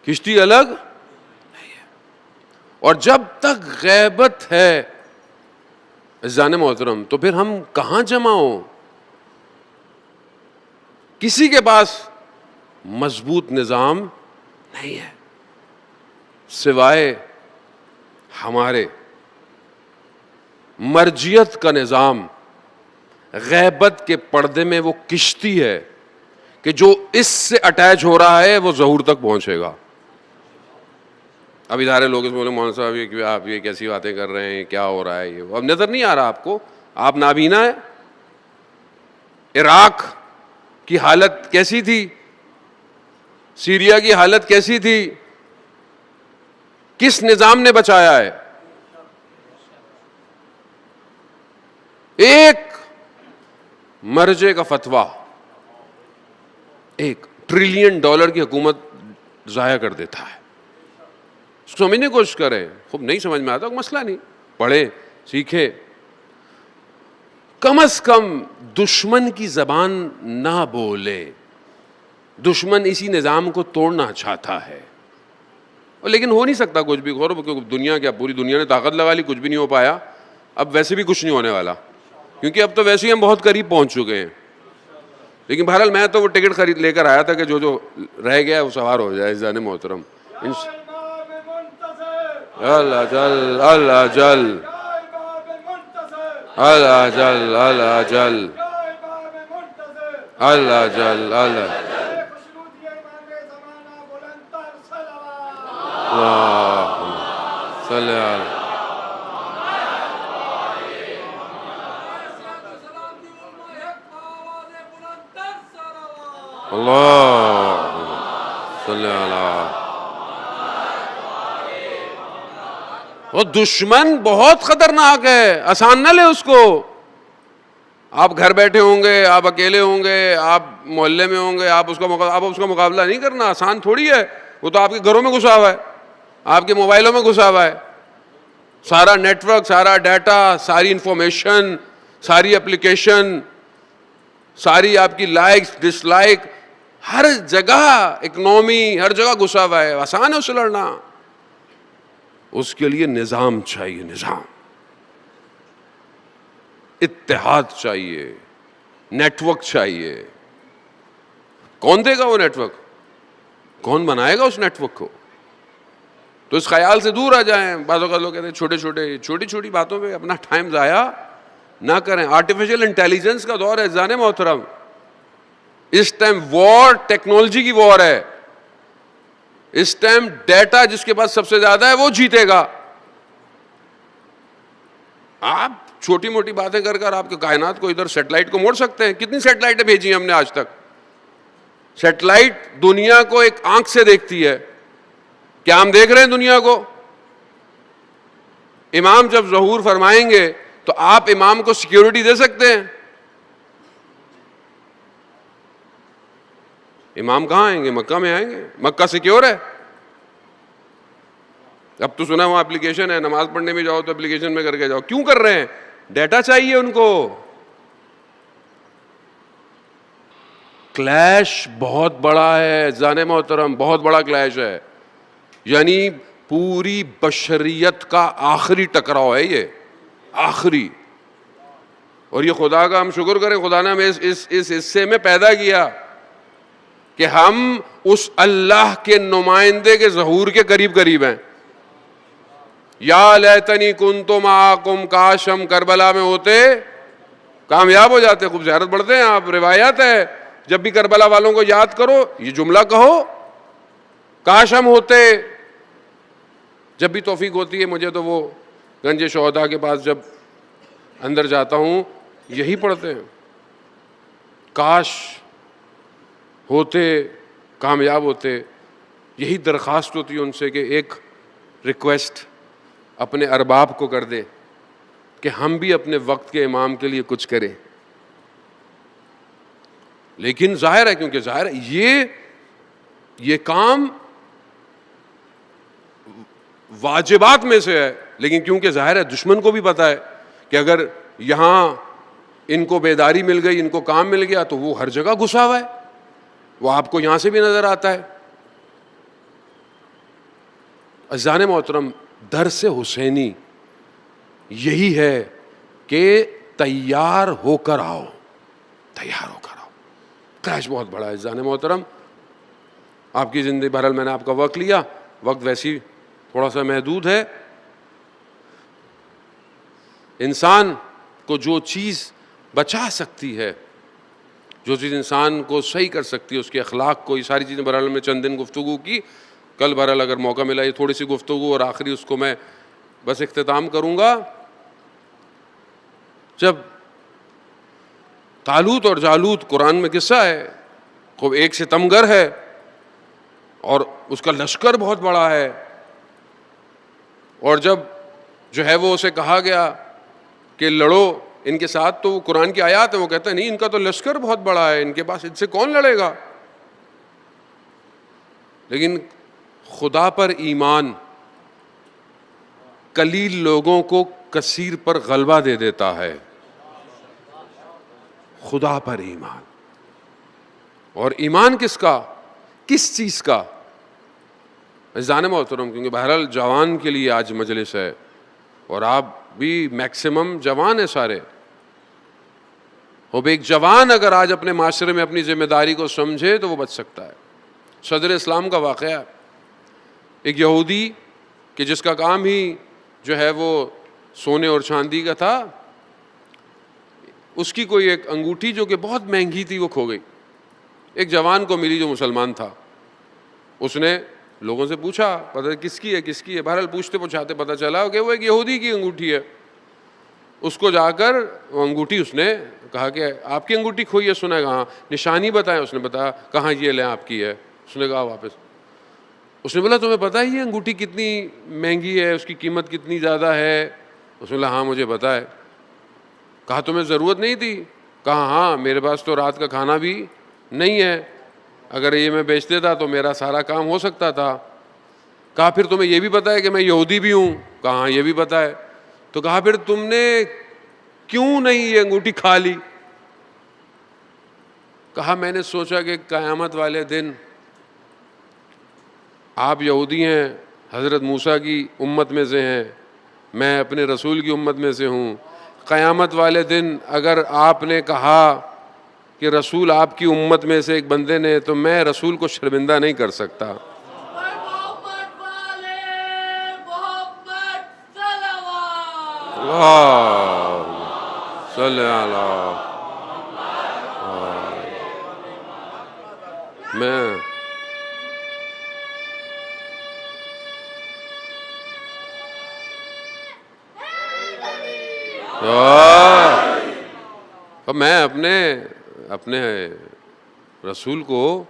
کشتی الگ نہیں ہے. اور جب تک غیبت ہے عزیزان محترم تو پھر ہم کہاں جمع ہوں؟ کسی کے پاس مضبوط نظام نہیں ہے سوائے ہمارے. مرجیت کا نظام غیبت کے پردے میں وہ کشتی ہے کہ جو اس سے اٹیچ ہو رہا ہے وہ ظہور تک پہنچے گا. اب ادارے لوگ اس بولے مولانا صاحب آپ یہ کیسی باتیں کر رہے ہیں، کیا ہو رہا ہے؟ یہ اب نظر نہیں آ رہا آپ کو؟ آپ نابینا ہے. عراق کی حالت کیسی تھی؟ سیریا کی حالت کیسی تھی؟ کس نظام نے بچایا ہے؟ ایک مرجے کا فتویٰ $1 ٹریلین کی حکومت ضائع کر دیتا ہے. سمجھنے کی کوشش کریں. خوب نہیں سمجھ میں آتا مسئلہ نہیں، پڑھیں سیکھیں. کم از کم دشمن کی زبان نہ بولے. دشمن اسی نظام کو توڑنا چاہتا ہے لیکن ہو نہیں سکتا کچھ بھی. غور کیونکہ دنیا کیا پوری دنیا نے طاقت لگا لی، کچھ بھی نہیں ہو پایا. اب ویسے بھی کچھ نہیں ہونے والا کیونکہ اب تو ویسے ہی ہم بہت قریب پہنچ چکے ہیں. لیکن بہرحال میں تو وہ ٹکٹ خرید لے کر آیا تھا کہ جو رہ گیا وہ سوار ہو جائے. عزیزان محترم اللہ جل اللہ جل اللہ جل اللہ جل اللہ جل اللہ صلی اللہ صلی اللہ. وہ دشمن بہت خطرناک ہے، آسان نہ لے اس کو. آپ گھر بیٹھے ہوں گے، آپ اکیلے ہوں گے، آپ محلے میں ہوں گے، آپ اس کا مقابلہ نہیں کرنا. آسان تھوڑی ہے. وہ تو آپ کے گھروں میں گھسا ہوا ہے، آپ کے موبائلوں میں گھسا ہوا ہے. سارا نیٹ ورک، سارا ڈیٹا، ساری انفارمیشن، ساری اپلیکیشن، ساری آپ کی لائکس ڈس لائک، ہر جگہ اکنومی، ہر جگہ گھسا ہوا ہے. آسان ہے اس سے لڑنا. اس کے لیے نظام چاہیے، نظام، اتحاد چاہیے، نیٹ ورک چاہیے. کون دے گا وہ نیٹ ورک؟ کون بنائے گا اس نیٹ ورک کو؟ تو اس خیال سے دور آ جائیں. بعض اوقات لوگ کہتے ہیں چھوٹی چھوٹی باتوں پہ اپنا ٹائم ضائع نہ کریں. آرٹیفیشل انٹیلیجنس کا دور ہے عزیزان محترم. اس ٹائم وار ٹیکنالوجی کی وار ہے. اس ٹائم ڈیٹا جس کے پاس سب سے زیادہ ہے وہ جیتے گا. آپ چھوٹی موٹی باتیں کر کر آپ کے کائنات کو ادھر سیٹلائٹ کو موڑ سکتے ہیں. کتنی سیٹلائٹیں بھیجی ہیں ہم نے آج تک. سیٹلائٹ دنیا کو ایک آنکھ سے دیکھتی ہے. کیا ہم دیکھ رہے ہیں دنیا کو؟ امام جب ظہور فرمائیں گے تو آپ امام کو سیکیورٹی دے سکتے ہیں؟ امام کہاں آئیں گے؟ مکہ میں آئیں گے. مکہ سیکیور ہے. اب تو سنا وہاں اپلیکیشن ہے، نماز پڑھنے میں جاؤ تو اپلیکیشن میں کر کے جاؤ. کیوں کر رہے ہیں؟ ڈیٹا چاہیے ان کو. کلیش بہت بڑا ہے عزیزان محترم، بہت بڑا کلیش ہے. یعنی پوری بشریت کا آخری ٹکراؤ ہے یہ، آخری. اور یہ خدا کا ہم شکر کریں، خدا نے ہمیں اس حصے میں پیدا کیا کہ ہم اس اللہ کے نمائندے کے ظہور کے قریب قریب ہیں. یا لیتنی کنت معکم، کاش ہم کربلا میں ہوتے، کامیاب ہو جاتے. خوب زیارت پڑھتے ہیں آپ، روایت ہے جب بھی کربلا والوں کو یاد کرو یہ جملہ کہو، کاش ہم ہوتے. جب بھی توفیق ہوتی ہے مجھے تو وہ گنج شہداء کے پاس جب اندر جاتا ہوں یہی پڑھتے ہیں، کاش ہوتے، کامیاب ہوتے. یہی درخواست ہوتی ہے ان سے کہ ایک ریکویسٹ اپنے ارباب کو کر دے کہ ہم بھی اپنے وقت کے امام کے لیے کچھ کریں. لیکن ظاہر ہے، کیونکہ ظاہر ہے یہ کام واجبات میں سے ہے، لیکن کیونکہ ظاہر ہے دشمن کو بھی پتہ ہے کہ اگر یہاں ان کو بیداری مل گئی، ان کو کام مل گیا تو وہ ہر جگہ گھسا ہوا ہے، وہ آپ کو یہاں سے بھی نظر آتا ہے. عزیزان محترم، درس حسینی یہی ہے کہ تیار ہو کر آؤ، تیار ہو کر آؤ. کریش بہت بڑا ہے عزیزان محترم. آپ کی زندگی، بہرحال میں نے آپ کا وقت لیا، وقت ویسی تھوڑا سا محدود ہے. انسان کو جو چیز بچا سکتی ہے، جو چیز انسان کو صحیح کر سکتی ہے، اس کے اخلاق کو، یہ ساری چیزیں بہرحال میں چند دن گفتگو کی. کل بہرحال اگر موقع ملا یہ تھوڑی سی گفتگو اور آخری اس کو میں بس اختتام کروں گا. جب طالوت اور جالوت قرآن میں قصہ ہے، خوب ایک ستمگر ہے اور اس کا لشکر بہت بڑا ہے، اور جب جو ہے وہ اسے کہا گیا کہ لڑو ان کے ساتھ، تو وہ قرآن کی آیات ہیں، وہ کہتا ہے نہیں، ان کا تو لشکر بہت بڑا ہے، ان کے پاس ان سے کون لڑے گا. لیکن خدا پر ایمان قلیل لوگوں کو کثیر پر غلبہ دے دیتا ہے. خدا پر ایمان. اور ایمان کس کا، کس چیز کا؟ عزیزان محترم، کیونکہ بہرحال جوان کے لیے آج مجلس ہے اور آپ بھی میکسیمم جوان ہیں سارے. ایک جوان اگر آج اپنے معاشرے میں اپنی ذمہ داری کو سمجھے تو وہ بچ سکتا ہے. صدر اسلام کا واقعہ، ایک یہودی کہ جس کا کام ہی جو ہے وہ سونے اور چاندی کا تھا، اس کی کوئی ایک انگوٹھی جو کہ بہت مہنگی تھی وہ کھو گئی. ایک جوان کو ملی جو مسلمان تھا. اس نے لوگوں سے پوچھا پتہ کس کی ہے، کس کی ہے. بہرحال پوچھتے پوچھاتے پتہ چلا کہ وہ ایک یہودی کی انگوٹھی ہے. اس کو جا کر وہ انگوٹھی، اس نے کہا کہ آپ کی انگوٹھی کھوئی ہے، سنا ہے کہاں، نشانی بتائیں. اس نے بتایا کہاں، یہ لیں آپ کی ہے. اس نے کہا واپس. اس نے بولا تمہیں پتہ ہے یہ انگوٹھی کتنی مہنگی ہے، اس کی قیمت کتنی زیادہ ہے؟ اس نے بولا ہاں مجھے پتہ ہے. کہا تمہیں ضرورت نہیں تھی؟ کہا ہاں میرے پاس تو رات کا کھانا بھی نہیں ہے، اگر یہ میں بیچ دیتا تو میرا سارا کام ہو سکتا تھا. کہا پھر تمہیں یہ بھی پتہ ہے کہ میں یہودی بھی ہوں؟ کہا ہاں یہ بھی پتہ ہے. تو کہا پھر تم نے کیوں نہیں یہ انگوٹھی کھا لی؟ کہا میں نے سوچا کہ قیامت والے دن آپ یہودی ہیں، حضرت موسیٰ کی امت میں سے ہیں، میں اپنے رسول کی امت میں سے ہوں. قیامت والے دن اگر آپ نے کہا کہ رسول آپ کی امت میں سے ایک بندے نے، تو میں رسول کو شرمندہ نہیں کر سکتا. صلی اللہ میں اپنے رسول کو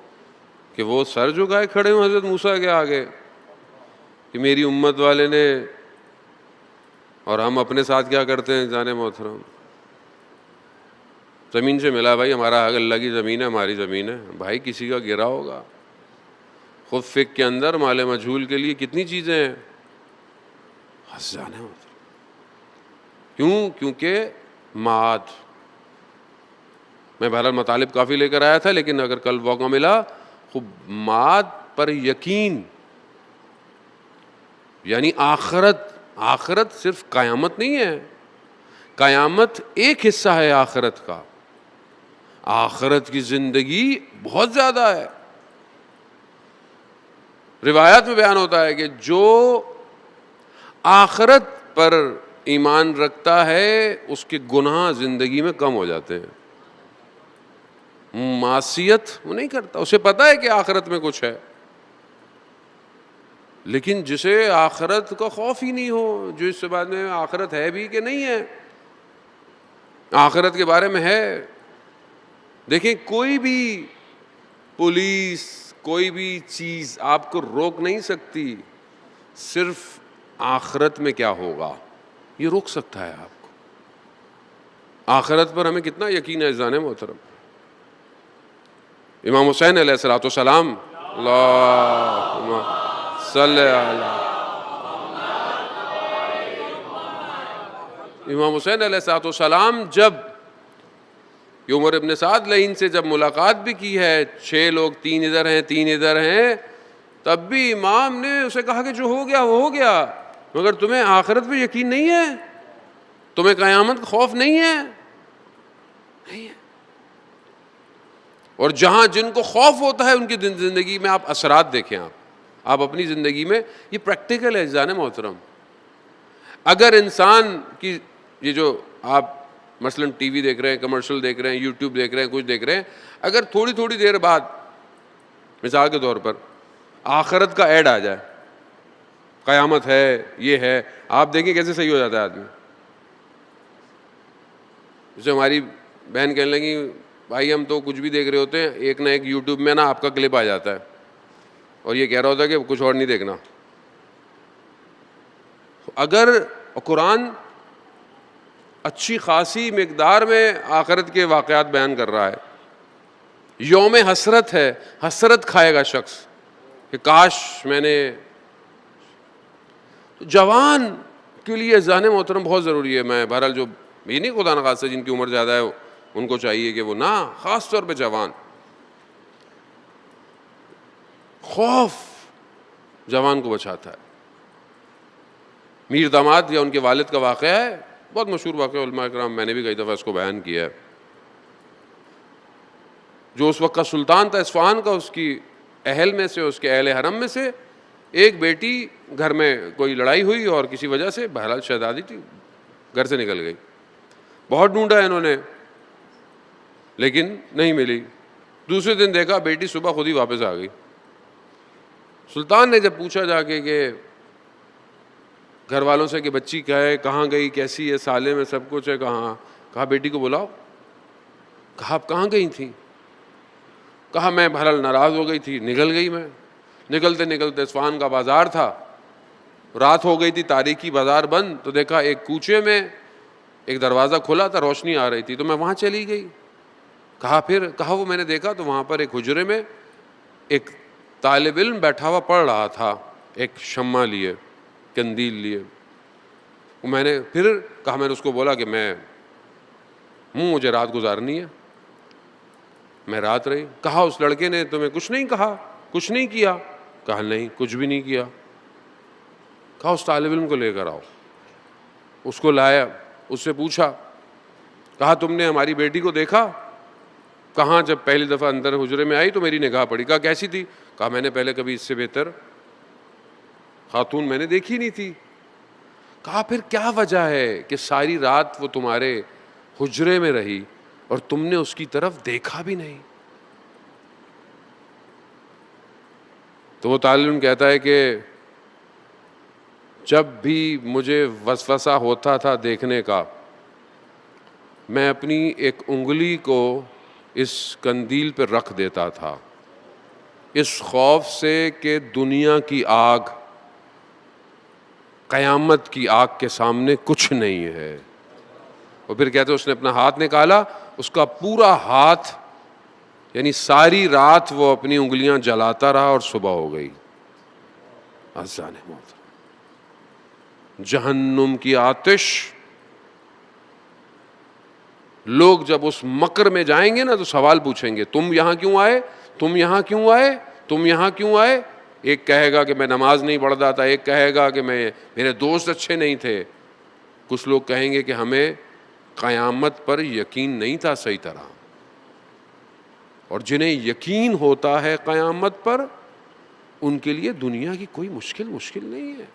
کہ وہ سر جھکائے کھڑے ہوں حضرت موسیٰ کے آگے کہ میری امت والے نے، اور ہم اپنے ساتھ کیا کرتے ہیں جانے محترم. زمین سے ملا بھائی، ہمارا حق اللہ کی زمین ہے، ہماری زمین ہے بھائی، کسی کا گرا ہوگا. خود فقہ کے اندر مال مجہول کے لیے کتنی چیزیں ہیں. جانے محترم کیوں؟ کیونکہ معاد، میں بہرحال مطالب کافی لے کر آیا تھا، لیکن اگر کل موقع ملا خوب معاد پر یقین، یعنی آخرت صرف قیامت نہیں ہے، قیامت ایک حصہ ہے آخرت کا، آخرت کی زندگی بہت زیادہ ہے۔ روایات میں بیان ہوتا ہے کہ جو آخرت پر ایمان رکھتا ہے اس کے گناہ زندگی میں کم ہو جاتے ہیں، معصیت وہ نہیں کرتا، اسے پتہ ہے کہ آخرت میں کچھ ہے۔ لیکن جسے آخرت کا خوف ہی نہیں ہو، جو اس سے بعد میں آخرت ہے بھی کہ نہیں ہے، آخرت کے بارے میں ہے، دیکھیں کوئی بھی پولیس کوئی بھی چیز آپ کو روک نہیں سکتی، صرف آخرت میں کیا ہوگا یہ روک سکتا ہے آپ کو۔ آخرت پر ہمیں کتنا یقین ہے عزیزان محترم۔ امام حسین علیہ الصلوۃ والسلام، اللہم صلی علی، امام حسین علیہ الصلوۃ والسلام جب عمر ابن سعد لعین سے جب ملاقات بھی کی ہے، 6 لوگ، 3 ادھر ہیں 3 ادھر ہیں، تب بھی امام نے اسے کہا کہ جو ہو گیا وہ ہو گیا، مگر تمہیں آخرت پہ یقین نہیں ہے، تمہیں قیامت کا خوف نہیں ہے، نہیں ہے۔ اور جہاں جن کو خوف ہوتا ہے ان کی زندگی میں آپ اثرات دیکھیں، آپ اپنی زندگی میں، یہ پریکٹیکل ہے عزیزان محترم۔ اگر انسان کی یہ جو آپ مثلاً ٹی وی دیکھ رہے ہیں، کمرشل دیکھ رہے ہیں، یوٹیوب دیکھ رہے ہیں، کچھ دیکھ رہے ہیں، اگر تھوڑی تھوڑی دیر بعد مثال کے طور پر آخرت کا ایڈ آ جائے، قیامت ہے، یہ ہے، آپ دیکھیں کیسے صحیح ہو جاتا ہے آدمی۔ جیسے ہماری بہن کہنے لگی بھائی ہم تو کچھ بھی دیکھ رہے ہوتے ہیں، ایک نہ ایک یوٹیوب میں نا آپ کا کلپ آ جاتا ہے اور یہ کہہ رہا ہوتا ہے کہ کچھ اور نہیں دیکھنا۔ اگر قرآن اچھی خاصی مقدار میں آخرت کے واقعات بیان کر رہا ہے، یوم حسرت ہے، حسرت کھائے گا شخص کہ کاش میں نے، جوان کے لیے ذہن محترم بہت ضروری ہے۔ میں بہرحال جو یہ نہیں خدا نخواستہ جن کی عمر زیادہ ہے ان کو چاہیے کہ وہ نہ، خاص طور پہ جوان، خوف جوان کو بچاتا ہے۔ میر داماد یا ان کے والد کا واقعہ ہے، بہت مشہور واقعہ، علماء اکرام، میں نے بھی کئی دفعہ اس کو بیان کیا ہے۔ جو اس وقت کا سلطان تھا اصفہان کا، اس کی اہل میں سے، اس کے اہل حرم میں سے ایک بیٹی، گھر میں کوئی لڑائی ہوئی اور کسی وجہ سے بہرحال شہزادی تھی، گھر سے نکل گئی۔ بہت ڈھونڈا انہوں نے لیکن نہیں ملی۔ دوسرے دن دیکھا بیٹی صبح خود ہی واپس آ گئی۔ سلطان نے جب پوچھا جا کے کہ گھر والوں سے کہ بچی کیا ہے، کہاں گئی، کیسی ہے، سالے میں سب کچھ ہے، کہاں؟ کہا بیٹی کو بلاؤ۔ کہا آپ کہاں گئی تھیں؟ کہا میں بہرحال ناراض ہو گئی تھی، نکل گئی میں۔ نکلتے نکلتے اصفہان کا بازار تھا، رات ہو گئی تھی، تاریکی بازار بند، تو دیکھا ایک کوچے میں ایک دروازہ کھلا تھا، روشنی آ رہی تھی، تو میں وہاں چلی گئی۔ کہا پھر؟ کہا وہ میں نے دیکھا تو وہاں پر ایک حجرے میں ایک طالب علم بیٹھا ہوا پڑھ رہا تھا، ایک شمع لیے، کندیل لیے۔ میں نے پھر کہا، میں نے اس کو بولا کہ مجھے رات گزارنی ہے، میں رات رہی۔ کہا اس لڑکے نے تمہیں کچھ نہیں کہا، کچھ نہیں کیا؟ کہا نہیں، کچھ بھی نہیں کیا۔ کہا اس طالب علم کو لے کر آؤ۔ اس کو لایا، اس سے پوچھا، کہا تم نے ہماری بیٹی کو دیکھا؟ کہاں؟ جب پہلی دفعہ اندر حجرے میں آئی تو میری نگاہ پڑی۔ کہا کیسی تھی؟ کہا میں نے پہلے کبھی اس سے بہتر خاتون میں نے دیکھی نہیں تھی۔ کہا پھر کیا وجہ ہے کہ ساری رات وہ تمہارے حجرے میں رہی اور تم نے اس کی طرف دیکھا بھی نہیں؟ تو وہ طالب علم کہتا ہے کہ جب بھی مجھے وسوسہ ہوتا تھا دیکھنے کا، میں اپنی ایک انگلی کو اس قندیل پہ رکھ دیتا تھا، اس خوف سے کہ دنیا کی آگ، قیامت کی آگ کے سامنے کچھ نہیں ہے۔ اور پھر کہتے اس نے اپنا ہاتھ نکالا، اس کا پورا ہاتھ، یعنی ساری رات وہ اپنی انگلیاں جلاتا رہا اور صبح ہو گئی۔ عزیزان محترم، جہنم کی آتش، لوگ جب اس مکر میں جائیں گے نا تو سوال پوچھیں گے، تم یہاں کیوں آئے، تم یہاں کیوں آئے، تم یہاں کیوں آئے؟ ایک کہے گا کہ میں نماز نہیں پڑھتا تھا، ایک کہے گا کہ میرے دوست اچھے نہیں تھے، کچھ لوگ کہیں گے کہ ہمیں قیامت پر یقین نہیں تھا صحیح طرح. اور جنہیں یقین ہوتا ہے قیامت پر، ان کے لیے دنیا کی کوئی مشکل نہیں ہے.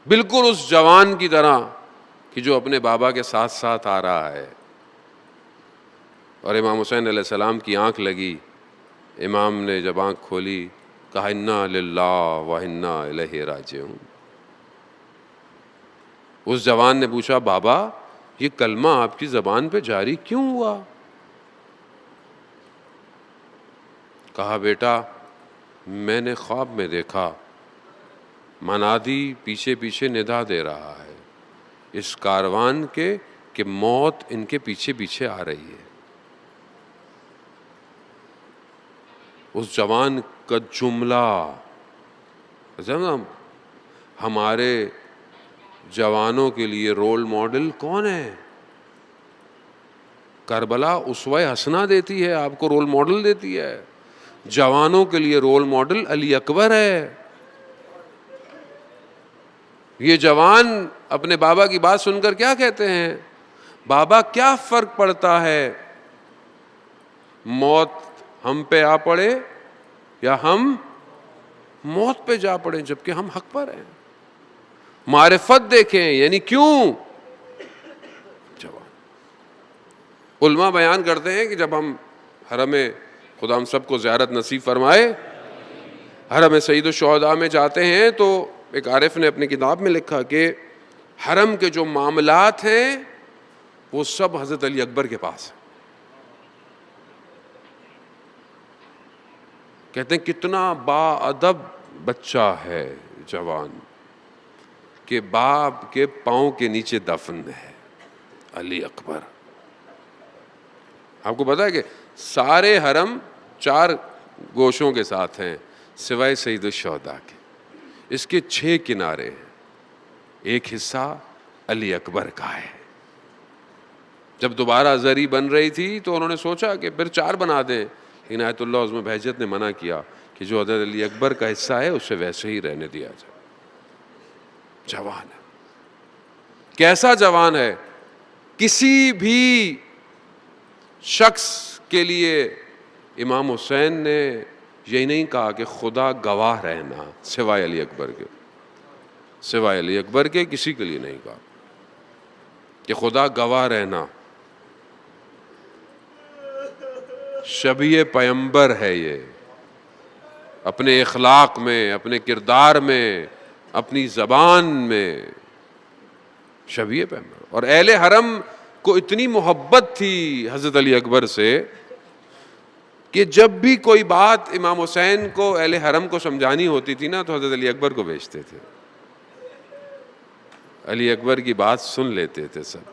بالکل اس جوان کی طرح کہ جو اپنے بابا کے ساتھ ساتھ آ رہا ہے. اور امام حسین علیہ السلام کی آنکھ لگی، امام نے جب آنکھ کھولی کہا انا للہ و انا الیہ راجعون. اس جوان نے پوچھا بابا یہ کلمہ آپ کی زبان پہ جاری کیوں ہوا؟ کہا بیٹا میں نے خواب میں دیکھا منادی پیچھے پیچھے ندا دے رہا ہے اس کاروان کے کہ موت ان کے پیچھے پیچھے آ رہی ہے. اس جوان کا جملہ، ہمارے جوانوں کے لیے رول ماڈل کون ہے؟ کربلا اسوہ حسنہ دیتی ہے، آپ کو رول ماڈل دیتی ہے. جوانوں کے لیے رول ماڈل علی اکبر ہے. یہ جوان اپنے بابا کی بات سن کر کیا کہتے ہیں؟ بابا کیا فرق پڑتا ہے موت ہم پہ آ پڑے یا ہم موت پہ جا پڑے جبکہ ہم حق پر ہیں. معرفت دیکھیں، یعنی کیوں؟ جوان علماء بیان کرتے ہیں کہ جب ہم حرم خدا ہم سب کو زیارت نصیب فرمائے، حرم سید الشہداء میں جاتے ہیں تو ایک عارف نے اپنی کتاب میں لکھا کہ حرم کے جو معاملات ہیں وہ سب حضرت علی اکبر کے پاس ہیں. کہتے ہیں کتنا با ادب بچہ ہے جوان کہ باپ کے پاؤں کے نیچے دفن ہے علی اکبر. آپ کو پتا ہے کہ سارے حرم 4 گوشوں کے ساتھ ہیں سوائے سید الشہداء کے. اس کے 6 کنارے ہیں، ایک حصہ علی اکبر کا ہے. جب دوبارہ زری بن رہی تھی تو انہوں نے سوچا کہ پھر 4 بنا دیں. عنایت اللہ عظم بہجت نے منع کیا کہ جو حضرت علی اکبر کا حصہ ہے اسے ویسے ہی رہنے دیا جائے. جوان ہے. کیسا جوان ہے؟ کسی بھی شخص کے لیے امام حسین نے یہی نہیں کہا کہ خدا گواہ رہنا سوائے علی اکبر کے. سوائے علی اکبر کے کسی کے لیے نہیں کہا کہ خدا گواہ رہنا. شبیہ پیمبر ہے یہ، اپنے اخلاق میں، اپنے کردار میں، اپنی زبان میں شبیہ پیمبر. اور اہل حرم کو اتنی محبت تھی حضرت علی اکبر سے کہ جب بھی کوئی بات امام حسین کو اہل حرم کو سمجھانی ہوتی تھی نا تو حضرت علی اکبر کو بھیجتے تھے. علی اکبر کی بات سن لیتے تھے سب.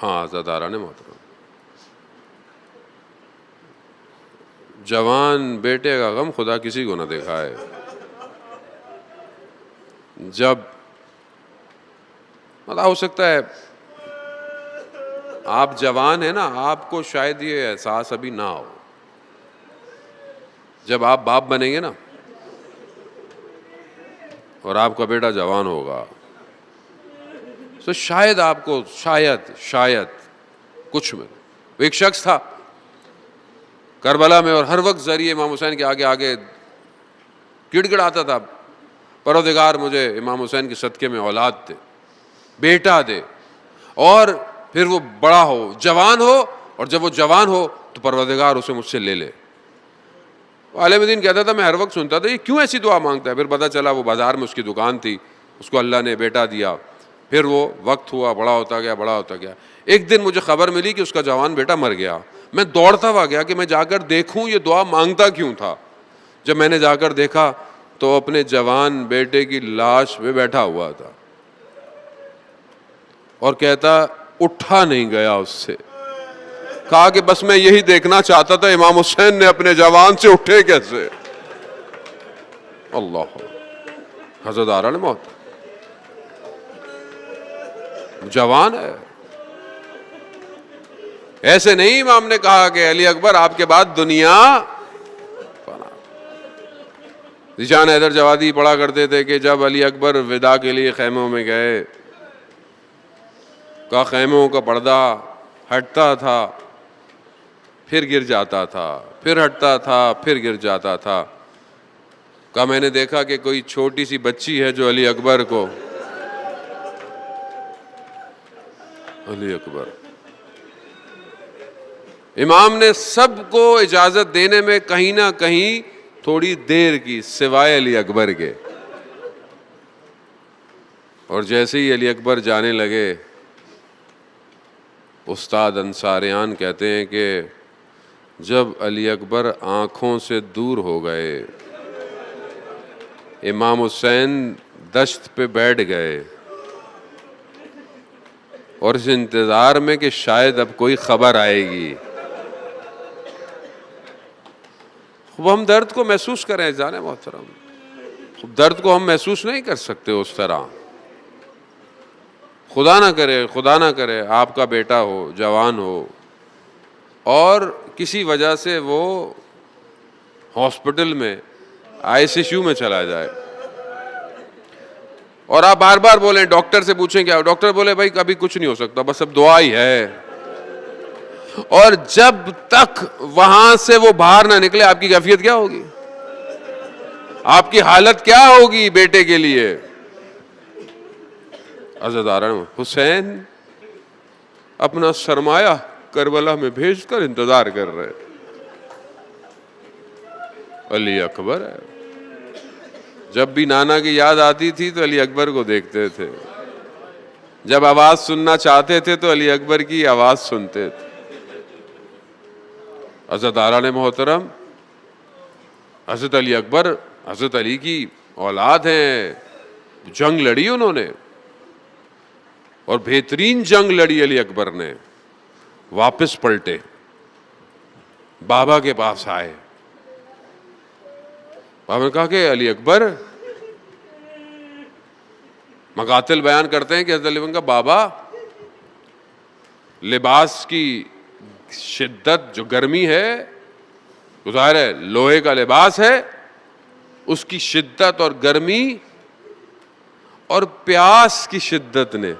ہاں عزاداران محترم، جوان بیٹے کا غم خدا کسی کو نہ دیکھا ہے. جب مطلب ہو سکتا ہے آپ جوان ہیں نا، آپ کو شاید یہ احساس ابھی نہ ہو. جب آپ باپ بنیں گے نا اور آپ کا بیٹا جوان ہوگا تو شاید آپ کو شاید کچھ میں. ایک شخص تھا کربلا میں اور ہر وقت ذریعے امام حسین کے آگے آگے گڑ گڑاتا تھا، پروردگار مجھے امام حسین کے صدقے میں اولاد دے، بیٹا دے، اور پھر وہ بڑا ہو، جوان ہو، اور جب وہ جوان ہو تو پروردگار اسے مجھ سے لے لے. عالم دین کہتا تھا میں ہر وقت سنتا تھا یہ کیوں ایسی دعا مانگتا ہے. پھر پتہ چلا وہ بازار میں اس کی دکان تھی، اس کو اللہ نے بیٹا دیا. پھر وہ وقت ہوا، بڑا ہوتا گیا. ایک دن مجھے خبر ملی کہ اس کا جوان بیٹا مر گیا. میں دوڑتا ہوا گیا کہ میں جا کر دیکھوں یہ دعا مانگتا کیوں تھا. جب میں نے جا کر دیکھا تو اپنے جوان بیٹے کی لاش پہ بیٹھا ہوا تھا اور کہتا اٹھا نہیں گیا اس سے. کہا کہ بس میں یہی دیکھنا چاہتا تھا امام حسین نے اپنے جوان سے اٹھے کیسے. اللہ حضرت آرا نے موت جوان ہے. ایسے نہیں امام نے کہا کہ علی اکبر آپ کے بعد دنیا ذیشان حیدر جوادی پڑھا کرتے تھے کہ جب علی اکبر وداع کے لیے خیموں میں گئے، کا خیموں کا پردہ ہٹتا تھا پھر گر جاتا تھا، پھر ہٹتا تھا پھر گر جاتا تھا. کہا میں نے دیکھا کہ کوئی چھوٹی سی بچی ہے جو علی اکبر کو، علی اکبر امام نے سب کو اجازت دینے میں کہیں نہ کہیں تھوڑی دیر کی، سوائے علی اکبر کے. اور جیسے ہی علی اکبر جانے لگے، استاد انصاریان کہتے ہیں کہ جب علی اکبر آنکھوں سے دور ہو گئے، امام حسین دشت پہ بیٹھ گئے اور اس انتظار میں کہ شاید اب کوئی خبر آئے گی. خوب ہم درد کو محسوس کریں جان محترم، خوب درد کو ہم محسوس نہیں کر سکتے اس طرح. خدا نہ کرے آپ کا بیٹا ہو، جوان ہو، اور کسی وجہ سے وہ ہاسپٹل میں ICU میں چلا جائے اور آپ بار بار بولیں، ڈاکٹر سے پوچھیں کیا، ڈاکٹر بولے بھائی کبھی کچھ نہیں ہو سکتا، بس اب دعا ہی ہے. اور جب تک وہاں سے وہ باہر نہ نکلے آپ کی کیفیت کیا ہوگی، آپ کی حالت کیا ہوگی بیٹے کے لیے. عزیزان، حسین اپنا سرمایہ کربلا میں بھیج کر انتظار کر رہے. علی اکبر ہے. جب بھی نانا کی یاد آتی تھی تو علی اکبر کو دیکھتے تھے، جب آواز سننا چاہتے تھے تو علی اکبر کی آواز سنتے تھے. عزیزان محترم، حضرت علی اکبر حضرت علی کی اولاد ہیں. جنگ لڑی انہوں نے اور بہترین جنگ لڑی علی اکبر نے. واپس پلٹے، بابا کے پاس آئے. بابا نے کہا کہ علی اکبر، مقاتل بیان کرتے ہیں کہ حضرت علی کا بابا لباس کی شدت، جو گرمی ہے، ظاہر ہے لوہے کا لباس ہے، اس کی شدت اور گرمی اور پیاس کی شدت نے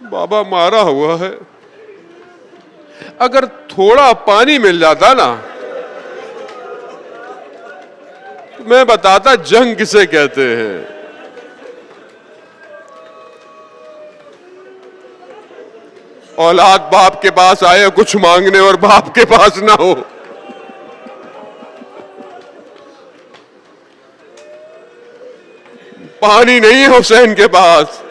بابا مارا ہوا ہے. اگر تھوڑا پانی مل جاتا نا، میں بتاتا جنگ کسے کہتے ہیں. اولاد باپ کے پاس آئے کچھ مانگنے اور باپ کے پاس نہ ہو. پانی نہیں ہے حسین کے پاس،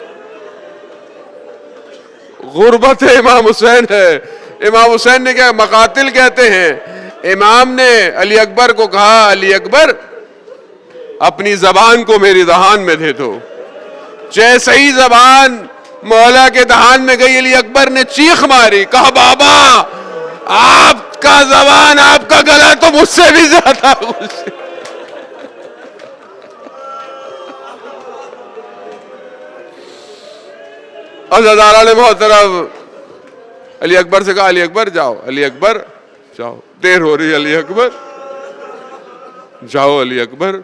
غربت ہے امام حسین ہے. امام حسین نے کیا، مقاتل کہتے ہیں، امام نے علی اکبر کو کہا علی اکبر اپنی زبان کو میری دہان میں دے دو. جیسے ہی زبان مولا کے دہان میں گئی، علی اکبر نے چیخ ماری، کہا بابا آپ کا زبان، آپ کا گلا تو مجھ سے بھی زیادہ خوش. عزیزان محترم، علی اکبر سے کہا علی اکبر جاؤ، علی اکبر جاؤ، دیر ہو رہی ہے علی اکبر جاؤ، علی اکبر.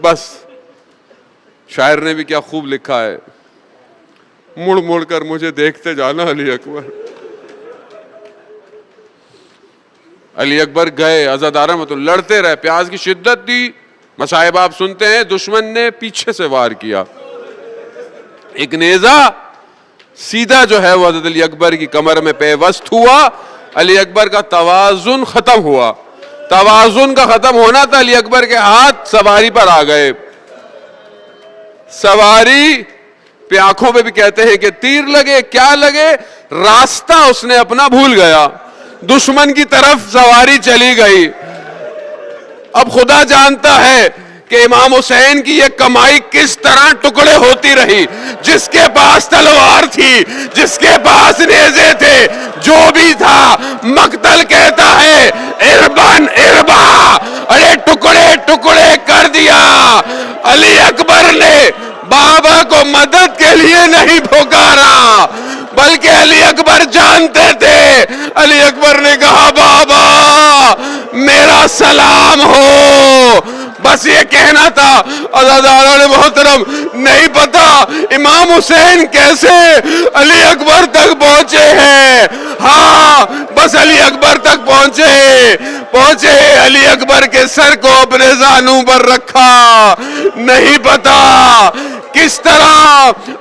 بس شاعر نے بھی کیا خوب لکھا ہے، مڑ مڑ کر مجھے دیکھتے جانا علی اکبر. علی اکبر گئے، عزادارہ مطلب لڑتے رہے، پیاس کی شدت تھی. مصائب آپ سنتے ہیں، دشمن نے پیچھے سے وار کیا، ایک نیزہ سیدھا جو ہے وہ حضرت علی اکبر کی کمر میں پیوست ہوا. علی اکبر کا توازن ختم ہوا. توازن کا ختم ہونا تھا، علی اکبر کے ہاتھ سواری پر آ گئے. سواری پہ آنکھوں پہ بھی کہتے ہیں کہ تیر لگے، کیا لگے، راستہ اس نے اپنا بھول گیا، دشمن کی طرف سواری چلی گئی. اب خدا جانتا ہے کہ امام حسین کی یہ کمائی کس طرح ٹکڑے ہوتی رہی. جس کے پاس تلوار تھی، جس کے پاس نیزے تھے، جو بھی تھا، مقتل کہتا ہے اربن اربا، ارے ٹکڑے ٹکڑے کر دیا. علی اکبر نے بابا کو مدد کے لیے نہیں پکارا، بلکہ علی اکبر جانتے تھے. علی اکبر نے کہا بابا میرا سلام ہو. بس یہ کہنا تھا. عزیزان محترم نہیں پتا امام حسین کیسے علی اکبر تک پہنچے ہیں. ہاں بس علی اکبر تک پہنچے علی اکبر کے سر کو اپنے زانوں پر رکھا. نہیں پتا کس طرح.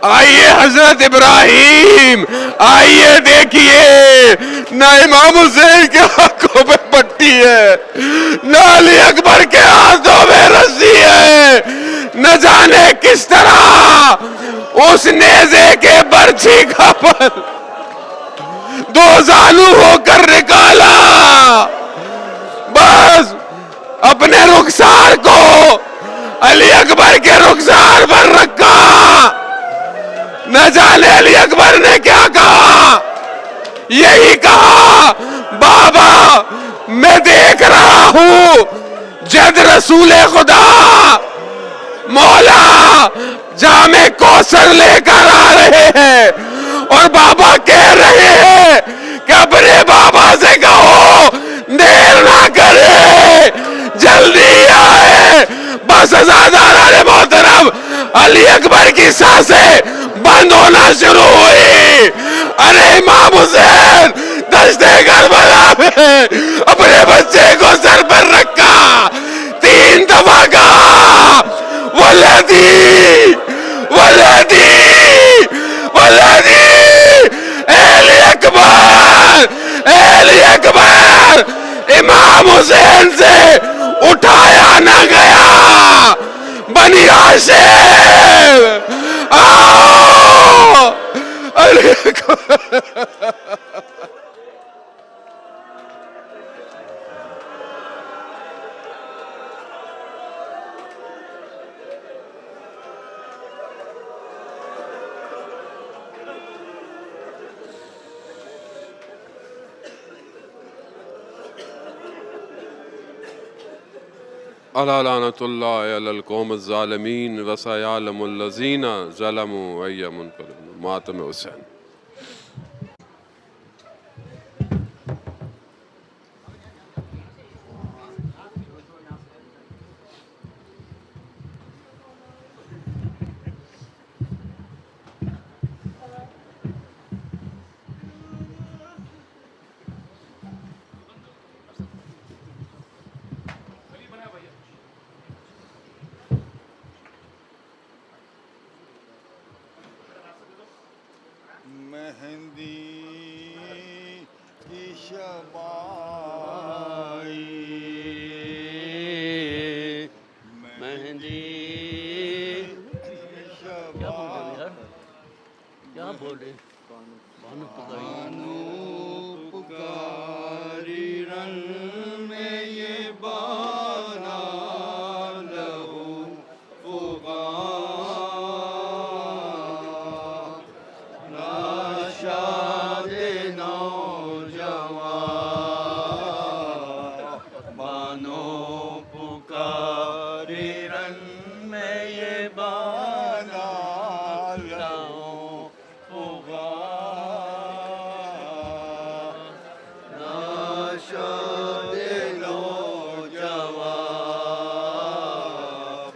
آئیے حضرت ابراہیم آئیے دیکھیے نہ امام حسین کے آنکھوں پہ پٹی ہے نہ علی اکبر کے ہاتھوں میں رسی ہے. نہ جانے کس طرح اس نیزے کے برچھی کا پر دو زانو ہو کر نکالا. بس اپنے رخسار کو علی اکبر کے رخسار پر رکھا. نہ جانے علی اکبر نے کیا کہا. یہی کہا بابا میں دیکھ رہا ہوں جد رسول خدا مولا جام کوثر لے کر آ رہے ہیں اور بابا کہہ رہے ہیں کہ اپنے بابا سے کہو دیر نہ کرے جلدی آئے. بس عزیزان محترم علی اکبر کی سانسیں بند ہونا شروع ہوئی. ارے امام حسین دشت کربلا میں اپنے بچے کو سر پر رکھا. 3 دفعہ کہا ولدی ولدی ولدی. علی اکبر علی اکبر. امام حسین سے اٹھایا نہ گیا. بنی ہاشم آؤ. علی اکبر الا لعنت اللہ علی القوم الظالمین وسیعلم الذین ظلموا ای منقلب. ماتم حسین. مہندی کی شب آئی. مہندی کی شب آئی. کیا بولے بانو پکاری رن میں یہ بانا لہو فغان. ناشاد نوجوان بانو پکاری رن میں یہ بانا لہو فغان. ناشاد نوجوان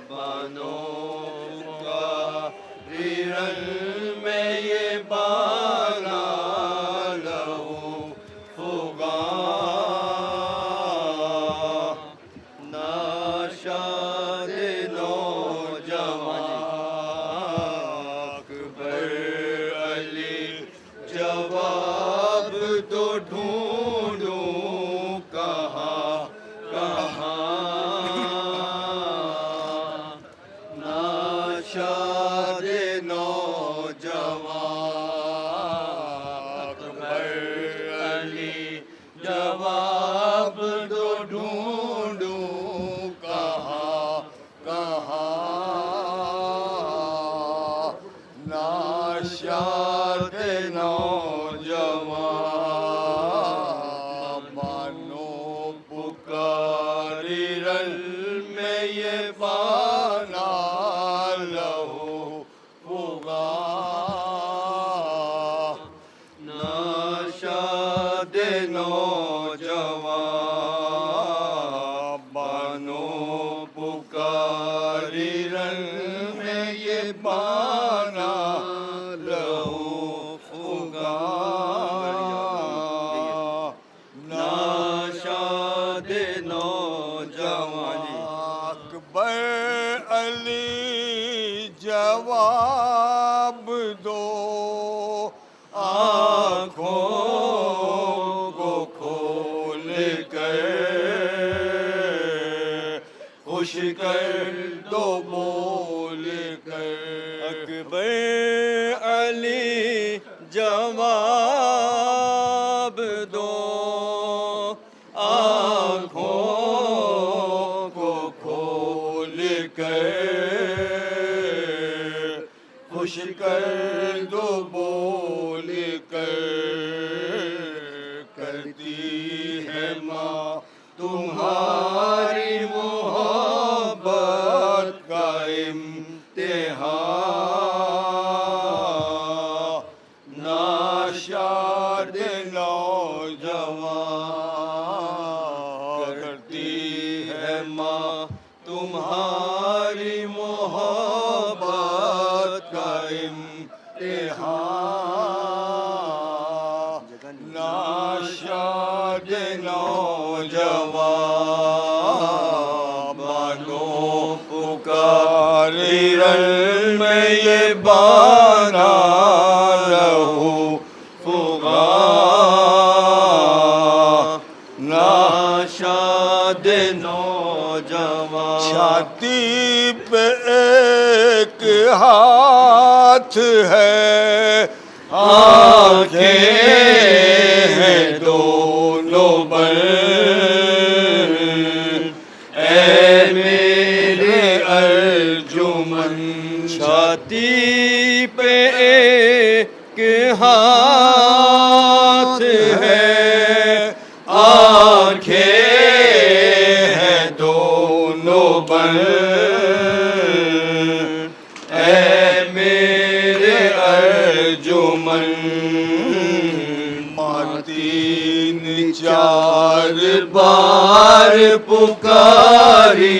بانو پکاری رن میں یہ بانا لہو فغان. ناشاد نوجوان اکبر علی جواب تو ڈھونڈوں کہاں کہاں. ناشاد نوجوان اکبر علی جواب تو ڈھونڈوں کہاں کہاں. ناشاد نوجوان بانو پکاری رن میں یہ بانا لہو فغان. ناشاد نوجوان آنکھوں کو کھول کر خوش کر دو بول کر اکبر علی جواب دو آنکھوں کو کھول کر خوش کر دو بول کر کرتی ہے ماں تمہاری محبت کا امتحان ناشاد نوجوان کرتی ہے ماں تمہاری محبت کا امتحان ناشاد نوجوان بانو پکاری رن میں یہ بانا لہو فغان ناشاد نوجوان چھاتی پہ ایک ہاتھ ہے آنکھیں ہیں دونوں بند اے میرے ارجمن چھاتی پہ ایک ہاتھ ہے آنکھیں ہیں دونوں بند اے میرے ارجمن تین چار بار پکاری